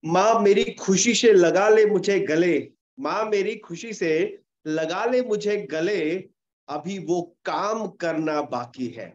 माँ मेरी खुशी से लगा ले मुझे गले, माँ मेरी खुशी से लगा ले मुझे गले, अभी वो काम करना बाकी है।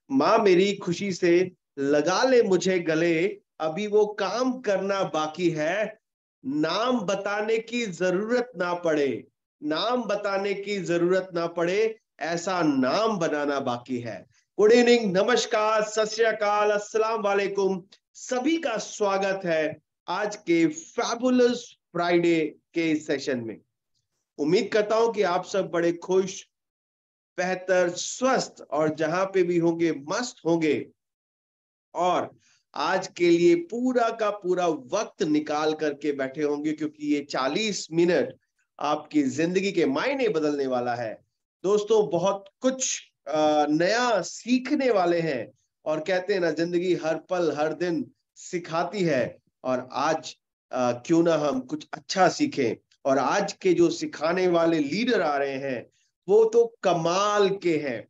माँ मेरी खुशी से लगा ले मुझे गले, अभी वो काम करना बाकी है। नाम बताने की जरूरत ना पड़े, नाम बताने की जरूरत ना पड़े, ऐसा नाम बनाना बाकी है। गुड इवनिंग, नमस्कार, सत श्री अकाल, अस्सलाम वालेकुम। सभी का स्वागत है आज के फैबुलस फ्राइडे के सेशन में। उम्मीद करता हूं कि आप सब बड़े खुश, बेहतर, स्वस्थ और जहां पे भी होंगे मस्त होंगे, और आज के लिए पूरा का पूरा वक्त निकाल करके बैठे होंगे, क्योंकि ये 40 मिनट आपकी जिंदगी के मायने बदलने वाला है। दोस्तों, बहुत कुछ नया सीखने वाले हैं, और कहते हैं ना, जिंदगी हर पल हर दिन सिखाती है। और आज क्यों ना हम कुछ अच्छा सीखें। और आज के जो सिखाने वाले लीडर आ रहे हैं वो तो कमाल के हैं,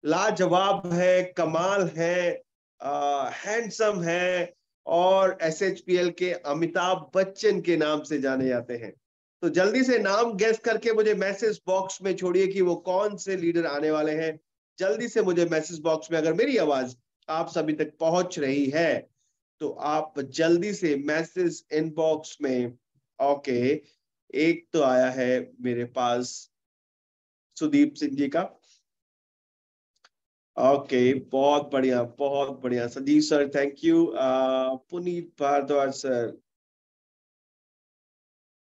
लाजवाब है, कमाल है, हैंडसम है, और एसएचपीएल के अमिताभ बच्चन के नाम से जाने जाते हैं। तो जल्दी से नाम गेस करके मुझे मैसेज बॉक्स में छोड़िए कि वो कौन से लीडर आने वाले हैं। जल्दी से मुझे मैसेज बॉक्स में, अगर मेरी आवाज आप सभी तक पहुंच रही है तो आप जल्दी से मैसेज इनबॉक्स में। ओके, एक तो आया है मेरे पास सुदीप सिंह जी का। ओके, बहुत बढ़िया, बहुत बढ़िया Sanjeev sir, thank you. Puneet Bhardwaj sir,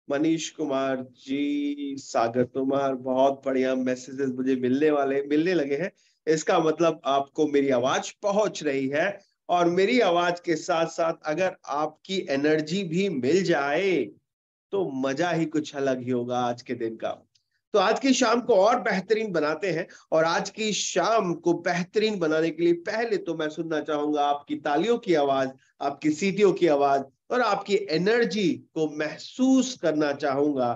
Manish Kumar ji, Sagar Kumar, बहुत बढ़िया मैसेजेस मुझे मिलने लगे हैं। इसका मतलब आपको मेरी आवाज पहुंच रही है, और मेरी आवाज के साथ साथ अगर आपकी एनर्जी भी मिल जाए तो मजा ही कुछ अलग ही होगा आज के दिन का। तो आज की शाम को और बेहतरीन बनाते हैं, और आज की शाम को बेहतरीन बनाने के लिए पहले तो मैं सुनना चाहूंगा आपकी तालियों की आवाज, आपकी सीटियों की आवाज, और आपकी एनर्जी को महसूस करना चाहूंगा।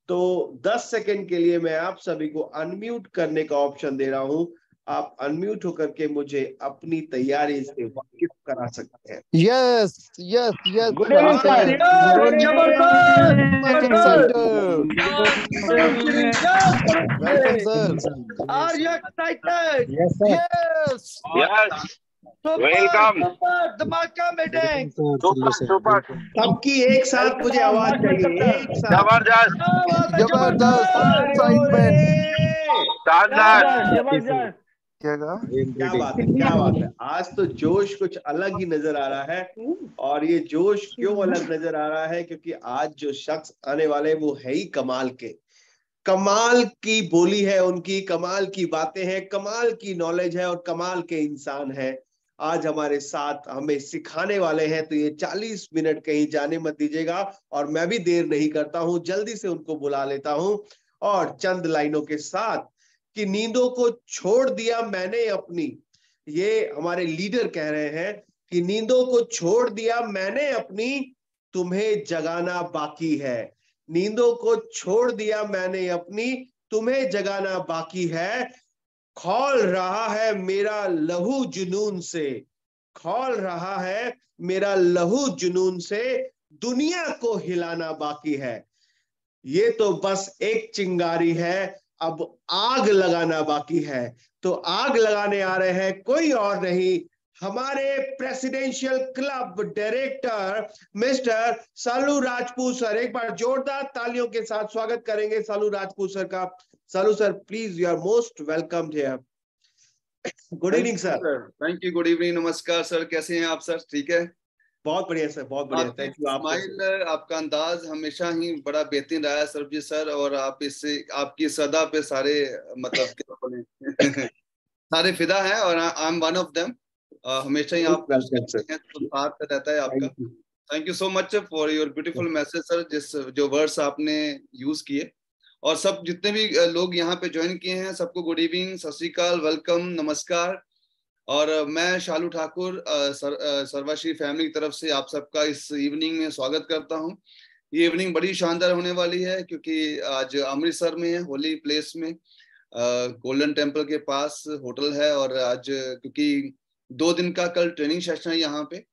तो 10 सेकंड के लिए मैं आप सभी को अनम्यूट करने का ऑप्शन दे रहा हूं। आप अनम्यूट होकर के मुझे अपनी तैयारी से वाकिफ करा सकते हैं। Yes yes yes good evening sir. Welcome sir. Are you excited? Yes, sir. Yes yes, Super, welcome. super, धमाका मीटिंग। सुपर सुपर, सबकी एक साथ मुझे आवाज चाहिए, एक साथ। जबरदस्त, जबरदस्त, एक्साइटमेंट। शानदार। क्या कहा? क्या बात है, क्या बात है। आज तो जोश कुछ अलग ही नजर आ रहा है, और ये जोश क्यों अलग नजर आ रहा है, क्योंकि आज जो शख्स आने वाले वो है ही कमाल के। कमाल की बोली है उनकी, कमाल की बातें हैं, कमाल की नॉलेज है, और कमाल के इंसान है। आज हमारे साथ हमें सिखाने वाले हैं। तो ये 40 मिनट कहीं जाने मत दीजिएगा, और मैं भी देर नहीं करता हूं, जल्दी से उनको बुला लेता हूं, और चंद लाइनों के साथ कि नींदों को छोड़ दिया मैंने अपनी, ये हमारे लीडर कह रहे हैं कि नींदों को छोड़ दिया मैंने अपनी, तुम्हें जगाना बाकी है। नींदों को छोड़ दिया मैंने अपनी, तुम्हें जगाना बाकी है। खौल रहा है मेरा लहू जुनून से, खौल रहा है मेरा लहू जुनून से, दुनिया को हिलाना बाकी है। ये तो बस एक चिंगारी है, अब आग लगाना बाकी है। तो आग लगाने आ रहे हैं कोई और नहीं, हमारे प्रेसिडेंशियल क्लब डायरेक्टर मिस्टर सालू राजपूत सर। एक बार जोरदार तालियों के साथ स्वागत करेंगे सालू राजपूत सर का। Salu sir, please, you are most welcome here. Good evening sir. Thank you, good evening, नमस्कार सर, कैसे हैं आप सर? ठीक है, बहुत बढ़िया सर, बहुत बढ़िया, आपकी थैंक यू। आपको स्माइल, आपका अंदाज हमेशा ही बड़ा बेहतरीन रहा है सरबजीत सर, और आप इससे आपकी सदा पे सारे मतलब क्या बोले सारे फिदा हैं, और I am one of them. हमेशा ही आप वेलकम सर, हैं तो साथ रहता है आपका। Thank you. Thank you so much for your beautiful message sir, जिस जो वर्ड्स आपने यूज किए, और सब जितने भी लोग यहाँ पे ज्वाइन किए हैं सबको गुड इवनिंग, सत श्री अकाल, वेलकम, नमस्कार। और मैं शालू ठाकुर सर्वाश्री फैमिली की तरफ से आप सबका इस इवनिंग में स्वागत करता हूं। ये इवनिंग बड़ी शानदार होने वाली है, क्योंकि आज अमृतसर में है, होली प्लेस में, गोल्डन टेम्पल के पास होटल है। और आज क्योंकि 2 दिन का कल ट्रेनिंग सेशन है यहाँ पे,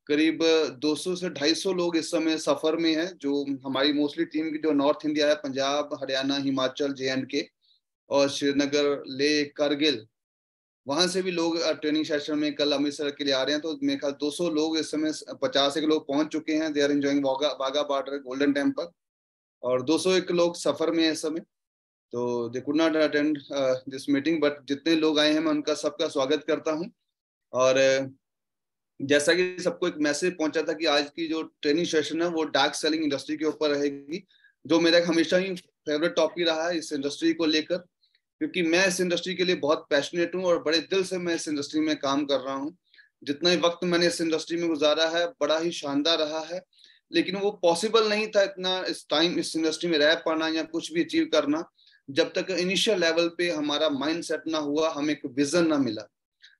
करीब 200 से 250 लोग इस समय सफर में हैं, जो हमारी मोस्टली टीम की जो नॉर्थ इंडिया है, पंजाब, हरियाणा, हिमाचल, JNK और श्रीनगर, लेह, करगिल, वहां से भी लोग ट्रेनिंग सेशन में कल अमृतसर के लिए आ रहे हैं। तो मेरे ख्याल 200 लोग इस समय, 50 एक लोग पहुंच चुके हैं। They are enjoying Wagah border, golden temple, और 201 लोग सफर में है इस समय। तो they could not attend this meeting, but जितने लोग आए हैं मैं उनका सबका स्वागत करता हूं। और जैसा कि सबको एक मैसेज पहुंचा था कि आज की जो ट्रेनिंग सेशन है वो डार्क सेलिंग इंडस्ट्री के ऊपर रहेगी, जो मेरा हमेशा ही फेवरेट टॉपिक रहा है इस इंडस्ट्री को लेकर, क्योंकि मैं इस इंडस्ट्री के लिए बहुत पैशनेट हूँ और बड़े दिल से मैं इस इंडस्ट्री में काम कर रहा हूँ। जितना ही वक्त मैंने इस इंडस्ट्री में गुजारा है बड़ा ही शानदार रहा है, लेकिन वो पॉसिबल नहीं था इतना इस टाइम इस इंडस्ट्री में रह पाना या कुछ भी अचीव करना, जब तक इनिशियल लेवल पे हमारा माइंड सेट ना हुआ, हमें एक विजन ना मिला।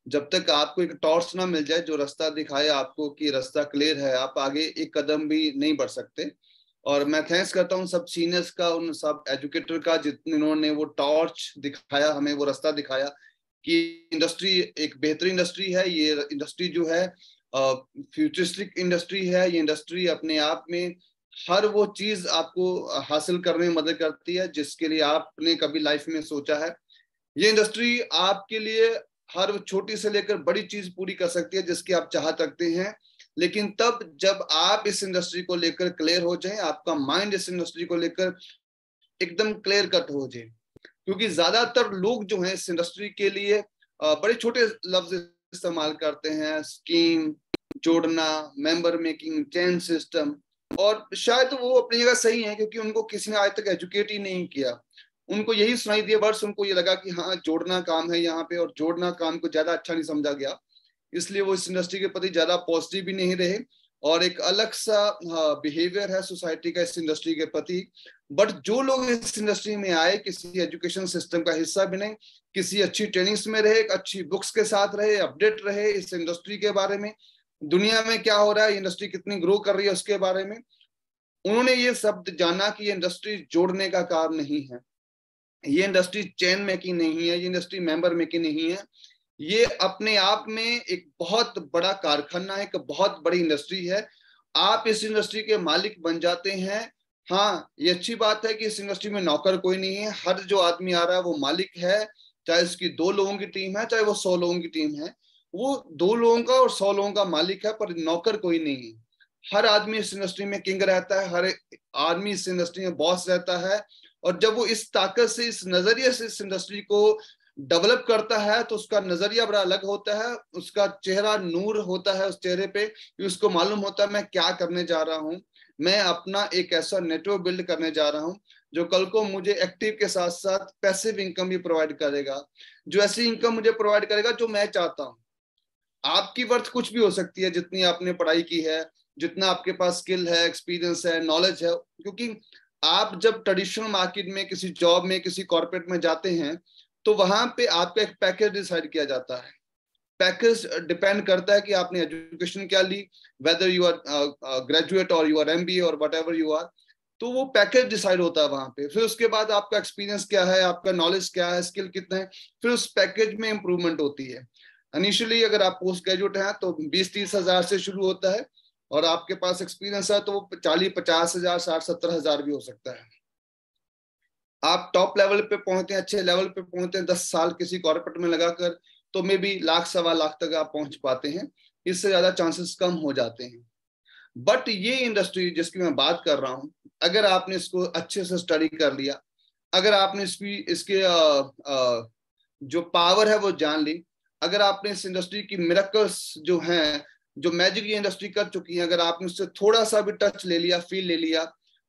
जब तक आपको एक टॉर्च ना मिल जाए जो रास्ता दिखाए आपको कि रास्ता क्लियर है, आप आगे एक कदम भी नहीं बढ़ सकते। और मैं थैंक्स करता हूँ सब सीनियर्स का, उन सब एजुकेटर का, जिन्होंने वो टॉर्च दिखाया, हमें वो रास्ता दिखाया कि इंडस्ट्री एक बेहतरीन इंडस्ट्री है। ये इंडस्ट्री जो है फ्यूचरिस्टिक इंडस्ट्री है। ये इंडस्ट्री अपने आप में हर वो चीज आपको हासिल करने में मदद करती है जिसके लिए आपने कभी लाइफ में सोचा है। ये इंडस्ट्री आपके लिए हर छोटी से लेकर बड़ी चीज पूरी कर सकती है जिसकी आप चाहत रखते हैं, लेकिन तब जब आप इस इंडस्ट्री को लेकर क्लियर हो जाए, आपका माइंड इस इंडस्ट्री को लेकर एकदम क्लियर कट हो जाए। क्योंकि ज्यादातर लोग जो हैं इस इंडस्ट्री के लिए बड़े छोटे लफ्ज इस्तेमाल करते हैं, स्कीम, जोड़ना, मेंबर मेकिंग, चेन सिस्टम, और शायद वो अपनी जगह सही है क्योंकि उनको किसी ने आज तक एजुकेट ही नहीं किया। उनको यही सुनाई दिया वर्ड्स, उनको ये लगा कि हाँ जोड़ना काम है यहाँ पे, और जोड़ना काम को ज्यादा अच्छा नहीं समझा गया, इसलिए वो इस इंडस्ट्री के प्रति ज्यादा पॉजिटिव भी नहीं रहे। और एक अलग सा बिहेवियर है सोसाइटी का इस इंडस्ट्री के प्रति। बट जो लोग इस इंडस्ट्री में आए, किसी एजुकेशन सिस्टम का हिस्सा भी नहीं, किसी अच्छी ट्रेनिंग्स में रहे, अच्छी बुक्स के साथ रहे, अपडेट रहे इस इंडस्ट्री के बारे में, दुनिया में क्या हो रहा है, इंडस्ट्री कितनी ग्रो कर रही है उसके बारे में, उन्होंने ये शब्द जाना कि ये इंडस्ट्री जोड़ने का काम नहीं है, ये इंडस्ट्री चेन मेकिंग नहीं है, ये इंडस्ट्री मेंबर मेकिंग नहीं है, ये अपने आप में एक बहुत बड़ा कारखाना है, एक बहुत बड़ी इंडस्ट्री है। आप इस इंडस्ट्री के मालिक बन जाते हैं। हाँ, ये अच्छी बात है कि इस इंडस्ट्री में नौकर कोई नहीं है, हर जो आदमी आ रहा है वो मालिक है, चाहे उसकी 2 लोगों की टीम है, चाहे वो 100 लोगों की टीम है, वो 2 लोगों का और 100 लोगों का मालिक है, पर नौकर कोई नहीं है। हर आदमी इस इंडस्ट्री में किंग रहता है, हर आदमी इस इंडस्ट्री में बॉस रहता है। और जब वो इस ताकत से, इस नजरिए से इस इंडस्ट्री को डेवलप करता है तो उसका नजरिया बड़ा अलग होता है, उसका चेहरा नूर होता है उस चेहरे पे, उसको मालूम होता है मैं क्या करने जा रहा हूँ, मैं अपना एक ऐसा नेटवर्क बिल्ड करने जा रहा हूँ जो कल को मुझे एक्टिव के साथ साथ पैसिव इनकम भी प्रोवाइड करेगा, जो ऐसी इनकम मुझे प्रोवाइड करेगा जो मैं चाहता हूँ। आपकी वर्थ कुछ भी हो सकती है, जितनी आपने पढ़ाई की है, जितना आपके पास स्किल है, एक्सपीरियंस है, नॉलेज है, क्योंकि आप जब ट्रेडिशनल मार्केट में, किसी जॉब में, किसी कॉर्पोरेट में जाते हैं तो वहां पे आपका एक पैकेज डिसाइड किया जाता है। पैकेज डिपेंड करता है कि आपने एजुकेशन क्या ली, वेदर यू आर ग्रेजुएट और यू आर MBA और वट एवर यू आर, तो वो पैकेज डिसाइड होता है वहां पे। फिर उसके बाद आपका एक्सपीरियंस क्या है, आपका नॉलेज क्या है, स्किल कितना है, फिर उस पैकेज में इंप्रूवमेंट होती है। इनिशियली अगर आप पोस्ट ग्रेजुएट हैं तो 20-30 हजार से शुरू होता है, और आपके पास एक्सपीरियंस है तो वो 40-50 हजार, 60-70 हजार भी हो सकता है। आप टॉप लेवल पे पहुंचते हैं, अच्छे लेवल पे पहुंचते हैं 10 साल किसी कॉर्पोरेट में लगाकर, तो मे बी 1,00,000-1,25,000 तक आप पहुंच पाते हैं, इससे ज्यादा चांसेस कम हो जाते हैं। बट ये इंडस्ट्री जिसकी मैं बात कर रहा हूं, अगर आपने इसको अच्छे से स्टडी कर लिया, अगर आपने इसके जो पावर है वो जान ली, अगर आपने इस इंडस्ट्री की मिरेकल्स जो हैं, जो मैजिक ये इंडस्ट्री कर चुकी है, अगर आपने उससे थोड़ा सा भी टच ले लिया, फील ले लिया,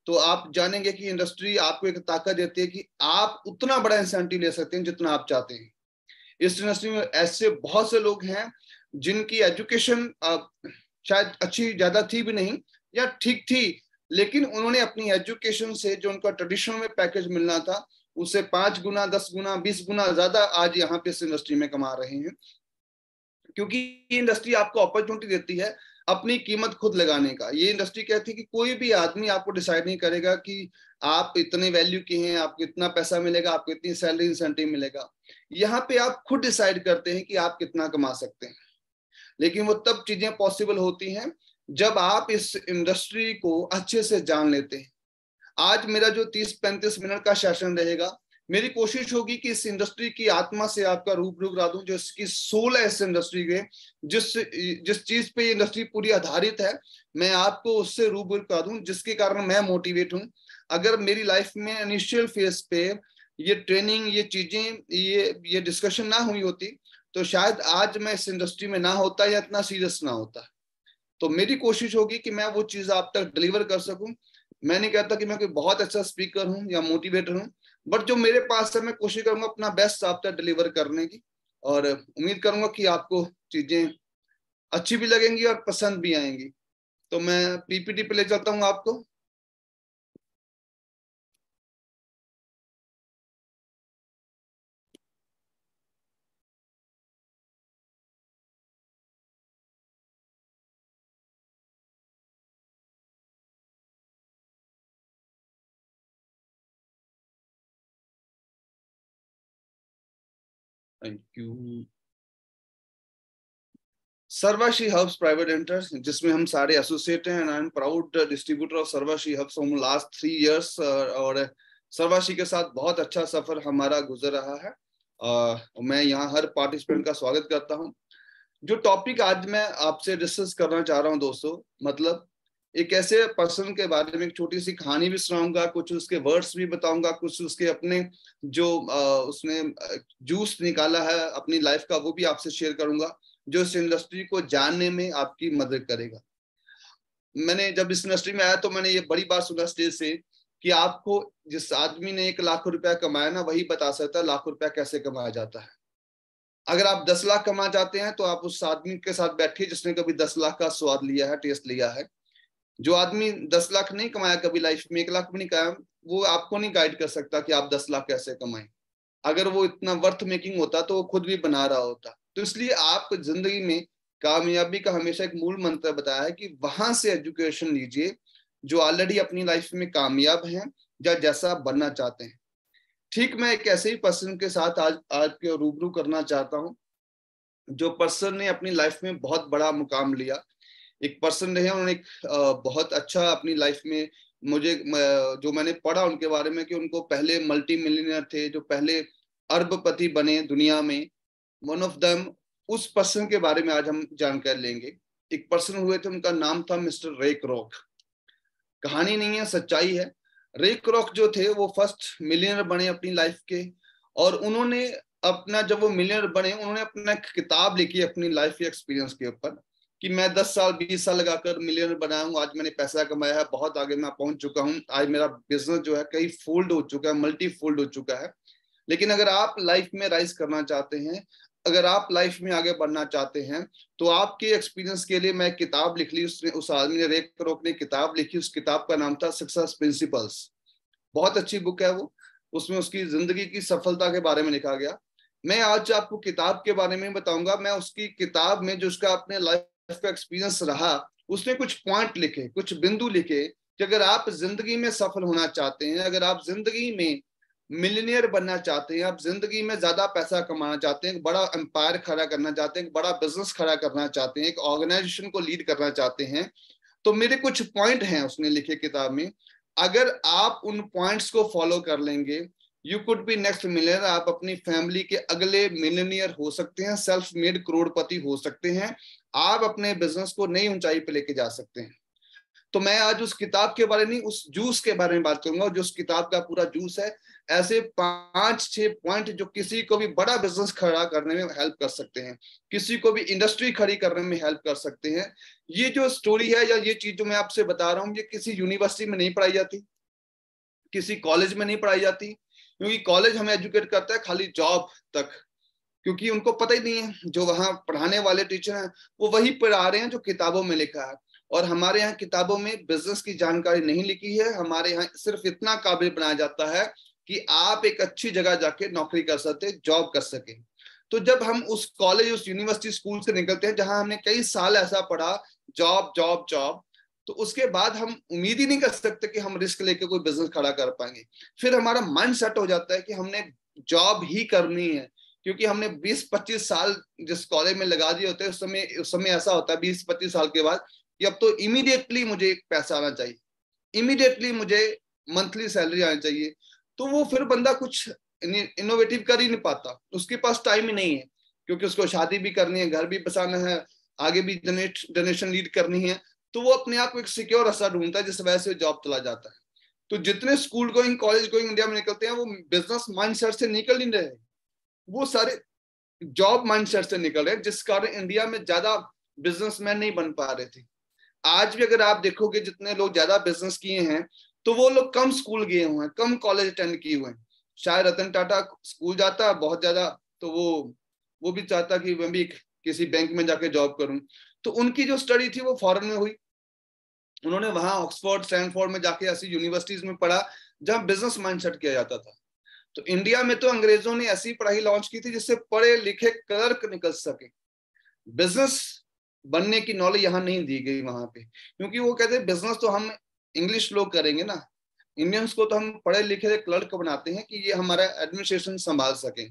तो आप जानेंगे कि इंडस्ट्री आपको एक ताकत देती है कि आप उतना बड़ा इंसेंटिव ले सकते हैं जितना आप चाहते हैं। इस इंडस्ट्री में ऐसे बहुत से लोग हैं जिनकी एजुकेशन शायद अच्छी ज्यादा थी भी नहीं या ठीक थी, लेकिन उन्होंने अपनी एजुकेशन से जो उनका ट्रेडिशनल में पैकेज मिलना था उससे 5 गुना, 10 गुना, 20 गुना ज्यादा आज यहाँ पे इस इंडस्ट्री में कमा रहे हैं। क्योंकि ये इंडस्ट्री आपको अपॉर्चुनिटी देती है अपनी कीमत खुद लगाने का। ये इंडस्ट्री कहती है कि कोई भी आदमी आपको डिसाइड नहीं करेगा कि आप इतने वैल्यू के हैं, आपको इतना पैसा मिलेगा, आपको इतनी सैलरी इंसेंटिव मिलेगा। यहाँ पे आप खुद डिसाइड करते हैं कि आप कितना कमा सकते हैं। लेकिन वो तब चीजें पॉसिबल होती हैं जब आप इस इंडस्ट्री को अच्छे से जान लेते हैं। आज मेरा जो 30-35 मिनट का सेशन रहेगा, मेरी कोशिश होगी कि इस इंडस्ट्री की आत्मा से आपका रूबरू करा दूं, जो इसकी सोल है इस इंडस्ट्री के, जिस चीज पे ये इंडस्ट्री पूरी आधारित है, मैं आपको उससे रूबरू करा दूं, जिसके कारण मैं मोटिवेट हूं। अगर मेरी लाइफ में इनिशियल फेज पे ये ट्रेनिंग, ये चीजें, ये डिस्कशन ना हुई होती, तो शायद आज मैं इस इंडस्ट्री में ना होता या इतना सीरियस ना होता। तो मेरी कोशिश होगी कि मैं वो चीज आप तक डिलीवर कर सकूं। मैं नहीं कहता कि मैं कोई बहुत अच्छा स्पीकर हूं या मोटिवेटर हूं, बट जो मेरे पास है मैं कोशिश करूंगा अपना बेस्ट आप तक डिलीवर करने की, और उम्मीद करूंगा कि आपको चीजें अच्छी भी लगेंगी और पसंद भी आएंगी। तो मैं पीपीटी पे ले चलता हूँ आपको। Thank you. Sarvashi hubs private limited, जिसमें हम सारे एसोसिएट हैं, and I am proud distributor of Sarvashi hubs from last 3 years. और सर्वाशी के साथ बहुत अच्छा सफर हमारा गुजर रहा है। मैं यहाँ हर पार्टिसिपेंट का स्वागत करता हूँ। जो टॉपिक आज मैं आपसे डिस्कस करना चाह रहा हूँ दोस्तों, मतलब एक ऐसे पर्सन के बारे में एक छोटी सी कहानी भी सुनाऊंगा, कुछ उसके वर्ड्स भी बताऊंगा, कुछ उसके अपने जो उसने जूस निकाला है अपनी लाइफ का, वो भी आपसे शेयर करूंगा, जो इस इंडस्ट्री को जानने में आपकी मदद करेगा। मैंने जब इस इंडस्ट्री में आया तो मैंने ये बड़ी बात सुना स्टेज से कि आपको जिस आदमी ने 1 लाख रुपया कमाया ना, वही बता सकता है लाख रुपया कैसे कमाया जाता है। अगर आप 10 लाख कमा जाते हैं तो आप उस आदमी के साथ बैठिए जिसने कभी 10 लाख का स्वाद लिया है, टेस्ट लिया है। जो आदमी 10 लाख नहीं कमाया कभी लाइफ में, 1 लाख भी नहीं कमाया, वो आपको नहीं गाइड कर सकता कि आप 10 लाख कैसे कमाएं। अगर वो इतना वर्थ मेकिंग होता तो वो खुद भी बना रहा होता। तो इसलिए आप जिंदगी में कामयाबी का हमेशा एक मूल मंत्र बताया है कि वहां से एजुकेशन लीजिए जो ऑलरेडी अपनी लाइफ में कामयाब हैं या जैसा बनना चाहते हैं। ठीक मैं एक ऐसे ही पर्सन के साथ आज के रूबरू करना चाहता हूं, जो पर्सन ने अपनी लाइफ में बहुत बड़ा मुकाम लिया। एक पर्सन रहे, उन्होंने एक बहुत अच्छा अपनी लाइफ में, मुझे जो मैंने पढ़ा उनके बारे में कि उनको पहले मल्टी मिलियनियर थे, जो पहले अरबपति बने दुनिया में, वन ऑफ देम, उस पर्सन के बारे में आज हम जानकारी लेंगे। एक पर्सन हुए थे, उनका नाम था मिस्टर रे क्रॉक। कहानी नहीं है, सच्चाई है। रे क्रॉक जो थे वो फर्स्ट मिलियनर बने अपनी लाइफ के, और उन्होंने अपना, जब वो मिलियनर बने, उन्होंने अपना एक किताब लिखी अपनी लाइफ एक्सपीरियंस के ऊपर कि मैं 10 साल 20 साल लगाकर मिलियनर बना हूँ, आज मैंने पैसा कमाया है, बहुत आगे मैं पहुंच चुका हूँ, आज मेरा बिजनेस जो है कई फोल्ड हो चुका है, मल्टी फोल्ड हो चुका है। लेकिन अगर आप लाइफ में राइज करना चाहते हैं, अगर आप लाइफ में आगे बढ़ना चाहते हैं, तो आपके एक्सपीरियंस के लिए मैं किताब लिख ली। उस आदमी ने, रे क्रॉक ने किताब लिखी, उस किताब का नाम था सक्सेस प्रिंसिपल्स। बहुत अच्छी बुक है वो, उसमें उसकी जिंदगी की सफलता के बारे में लिखा गया। मैं आज आपको किताब के बारे में बताऊंगा। मैं उसकी किताब में जो उसका अपने लाइफ का एक्सपीरियंस रहा, उसने कुछ पॉइंट लिखे, कुछ बिंदु लिखे कि अगर आप जिंदगी में सफल होना चाहते हैं, अगर आप जिंदगी में मिलियनियर बनना चाहते हैं, आप जिंदगी में ज्यादा पैसा कमाना चाहते हैं, बड़ा एम्पायर खड़ा करना चाहते हैं, बड़ा बिजनेस खड़ा करना चाहते हैं, एक ऑर्गेनाइजेशन को लीड करना चाहते हैं, तो मेरे कुछ पॉइंट हैं उसने लिखे किताब में। अगर आप उन पॉइंट्स को फॉलो कर लेंगे, you could be next millionaire. आप अपनी फैमिली के अगले मिलियनियर हो सकते हैं, सेल्फ मेड करोड़पति हो सकते हैं, आप अपने बिजनेस को नई ऊंचाई पे लेके जा सकते हैं। तो मैं आज उस किताब के बारे में, उस जूस के बारे में बात करूंगा, जो उस किताब का पूरा जूस है। ऐसे 5-6 पॉइंट जो किसी को भी बड़ा बिजनेस खड़ा करने में हेल्प कर सकते हैं, किसी को भी इंडस्ट्री खड़ी करने में हेल्प कर सकते हैं। ये जो स्टोरी है या ये चीज जो मैं आपसे बता रहा हूँ, ये किसी यूनिवर्सिटी में नहीं पढ़ाई जाती, किसी कॉलेज में नहीं पढ़ाई जाती, क्योंकि कॉलेज हमें एजुकेट करता है खाली जॉब तक, क्योंकि उनको पता ही नहीं है, जो वहां पढ़ाने वाले टीचर हैं वो वही पढ़ा रहे हैं जो किताबों में लिखा है। और हमारे यहाँ किताबों में बिजनेस की जानकारी नहीं लिखी है, हमारे यहाँ सिर्फ इतना काबिल बनाया जाता है कि आप एक अच्छी जगह जाके नौकरी कर सके, जॉब कर सके। तो जब हम उस कॉलेज, उस यूनिवर्सिटी, स्कूल से निकलते हैं जहां हमने कई साल ऐसा पढ़ा, जॉब जॉब जॉब, तो उसके बाद हम उम्मीद ही नहीं कर सकते कि हम रिस्क लेके कोई बिजनेस खड़ा कर पाएंगे। फिर हमारा माइंड सेट हो जाता है कि हमने जॉब ही करनी है, क्योंकि हमने 20-25 साल जिस कॉलेज में लगा दिए होते हैं, उस समय ऐसा होता है 20-25 साल के बाद कि अब तो इमीडिएटली मुझे पैसा आना चाहिए, इमीडिएटली मुझे मंथली सैलरी आनी चाहिए, तो वो फिर बंदा कुछ इनोवेटिव कर ही नहीं पाता, उसके पास टाइम ही नहीं है, क्योंकि उसको शादी भी करनी है, घर भी बसाना है, आगे भी जनरेशन लीड करनी है, तो वो अपने आप को एक सिक्योर रास्ता ढूंढता है जिस वजह से जॉब चला जाता है। तो जितने school going college going India में निकलते हैं वो बिजनेस माइंडसेट से निकल नहीं रहे, वो सारे जॉब माइंडसेट से निकल रहे हैं, जिस कारण इंडिया में ज्यादा बिजनेसमैन नहीं बन पा रहे थे। आज भी अगर आप देखोगे जितने लोग ज्यादा बिजनेस किए हैं तो वो लोग कम स्कूल गए हुए हैं, कम कॉलेज अटेंड किए हुए हैं। शायद रतन टाटा स्कूल जाता है बहुत ज्यादा, तो वो भी चाहता कि मैं भी किसी बैंक में जाके जॉब करूं, तो उनकी जो स्टडी थी वो फॉरेन में हुई, उन्होंने वहां ऑक्सफोर्ड स्टैनफोर्ड में जाके ऐसी यूनिवर्सिटीज में पढ़ा जहां बिजनेस माइंडसेट किया जाता था। तो इंडिया में तो अंग्रेजों ने ऐसी पढ़ाई लॉन्च की थी जिससे पढ़े लिखे क्लर्क निकल सके, बिजनेस बनने की नॉलेज यहाँ नहीं दी गई वहां पे, क्योंकि वो कहते हैं बिजनेस तो हम इंग्लिश लोग करेंगे ना, इंडियंस को तो हम पढ़े लिखे क्लर्क बनाते हैं कि ये हमारा एडमिनिस्ट्रेशन संभाल सके।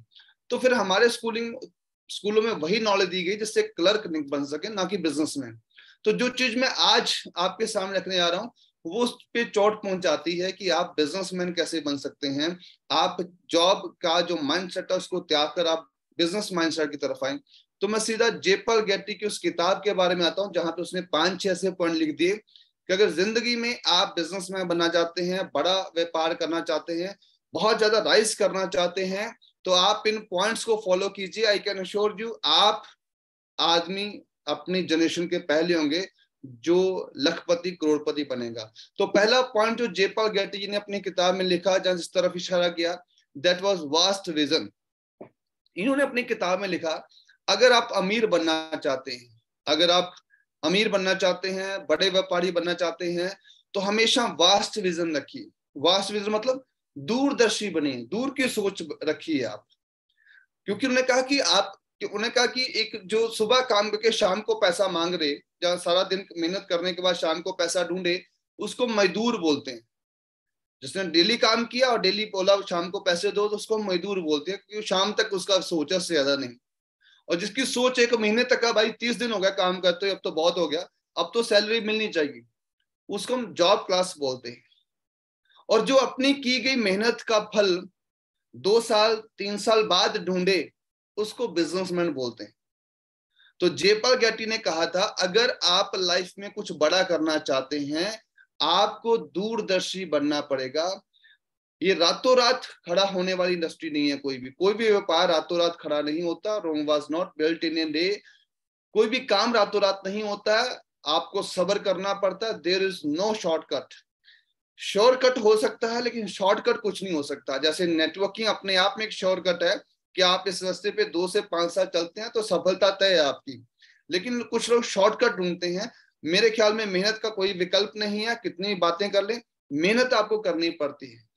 तो फिर हमारे स्कूलों में वही नॉलेज दी गई जिससे क्लर्क बन सके, ना कि बिजनेसमैन। तो जो चीज मैं आज आपके सामने रखने जा रहा हूँ वो उस पे चोट पहुंचाती है कि आप बिजनेसमैन कैसे बन सकते हैं। आप जॉब का जो माइंडसेट है उसको त्याग कर आप बिजनेस माइंडसेट की तरफ आए। तो मैं सीधा जेपल गेटी की उस किताब के बारे में आता हूँ जहां पे उसने 5-6 ऐसे पॉइंट लिख दिए कि अगर जिंदगी में आप बिजनेसमैन बनना चाहते हैं, बड़ा व्यापार करना चाहते हैं, बहुत ज्यादा राइज करना चाहते हैं, तो आप इन पॉइंट्स को फॉलो कीजिए। आई कैन अश्योर यू आप आदमी अपनी जनरेशन के पहले होंगे जो लखपति करोड़पति बनेगा। तो पहला पॉइंट जो जेपल गेटी जी ने अपनी किताब में लिखा, जहां जिस तरफ इशारा किया, दैट वाज वास्ट विजन। इन्होंने अपनी किताब में लिखा अगर आप अमीर बनना चाहते हैं, अगर आप अमीर बनना चाहते हैं, बड़े व्यापारी बनना चाहते हैं, तो हमेशा वास्ट विजन रखिए। वास्ट विजन मतलब दूरदर्शी बने, दूर की सोच रखिए आप। क्योंकि उन्होंने कहा कि एक जो सुबह काम करके शाम को पैसा मांग रहे, जहाँ सारा दिन मेहनत करने के बाद शाम को पैसा ढूंढे, उसको मजदूर बोलते हैं। जिसने डेली काम किया और डेली बोला शाम को पैसे दो, तो उसको मजदूर बोलते हैं, क्योंकि शाम तक उसका सोच से ज्यादा नहीं। और जिसकी सोच एक महीने तक का, भाई 30 दिन हो गया काम करते हुए, अब तो बहुत हो गया, अब तो सैलरी मिलनी चाहिए, उसको हम जॉब क्लास बोलते हैं। और जो अपनी की गई मेहनत का फल 2 साल 3 साल बाद ढूंढे, उसको बिजनेसमैन बोलते हैं। तो जेपल गेटी ने कहा था अगर आप लाइफ में कुछ बड़ा करना चाहते हैं, आपको दूरदर्शी बनना पड़ेगा। ये रातों रात खड़ा होने वाली इंडस्ट्री नहीं है। कोई भी व्यापार रातों रात खड़ा नहीं होता। Rome was not built in a day. कोई भी काम रातों रात नहीं होता है, आपको सब्र करना पड़ता है। There is no shortcut. Shortcut हो सकता है लेकिन शॉर्टकट कुछ नहीं हो सकता। जैसे नेटवर्किंग अपने आप में एक शॉर्टकट है कि आप इस रास्ते पे 2 से 5 साल चलते हैं तो सफलता तय है आपकी। लेकिन कुछ लोग शॉर्टकट ढूंढते हैं। मेरे ख्याल में मेहनत का कोई विकल्प नहीं है, कितनी बातें कर ले, मेहनत आपको करनी पड़ती है।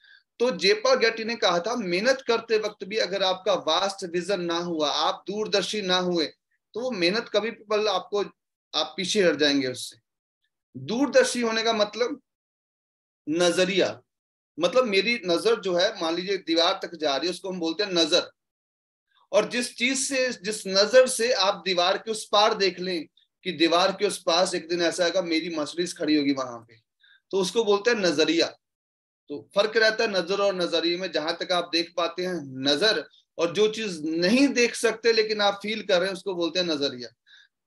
तो जेपल गेटी ने कहा था मेहनत करते वक्त भी अगर आपका वास्ट विजन ना हुआ, आप दूरदर्शी ना हुए, तो वो मेहनत कभी पल आप पीछे हट जाएंगे उससे। दूरदर्शी होने का मतलब नजरिया, मतलब मेरी नजर जो है, मान लीजिए दीवार तक जा रही है, उसको हम बोलते हैं नजर। और जिस नजर से आप दीवार के उस पार देख लें कि दीवार के उस पास एक दिन ऐसा आएगा मेरी मर्सिडीज खड़ी होगी वहां पे, तो उसको बोलते हैं नजरिया। तो फर्क रहता है नजर और नजरिए में। जहां तक आप देख पाते हैं नजर, और जो चीज नहीं देख सकते लेकिन आप फील कर रहे हैं, उसको बोलते हैं नजरिया।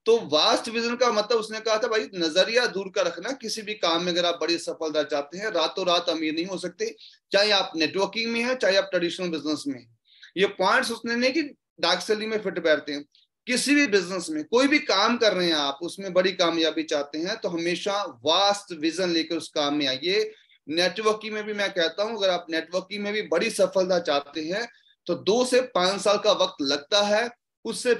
तो वास्ट विजन का मतलब उसने कहा था भाई नजरिया दूर का रखना। किसी भी काम में अगर आप बड़ी सफलता चाहते हैं, रातों रात अमीर नहीं हो सकते, चाहे आप नेटवर्किंग में है, चाहे आप ट्रेडिशनल बिजनेस में है। ये पॉइंट्स उसने नहीं कि डार्क सेलिंग में फिट बैठते हैं। किसी भी बिजनेस में कोई भी काम कर रहे हैं आप, उसमें बड़ी कामयाबी चाहते हैं, तो हमेशा वास्ट विजन लेकर उस काम में आइए। नेटवर्किंग में भी मैं कहता हूं, अगर आप नेटवर्किंग में भी बड़ी सफलता चाहते हैं तो 2 से 5 साल का वक्त लगता है। उससे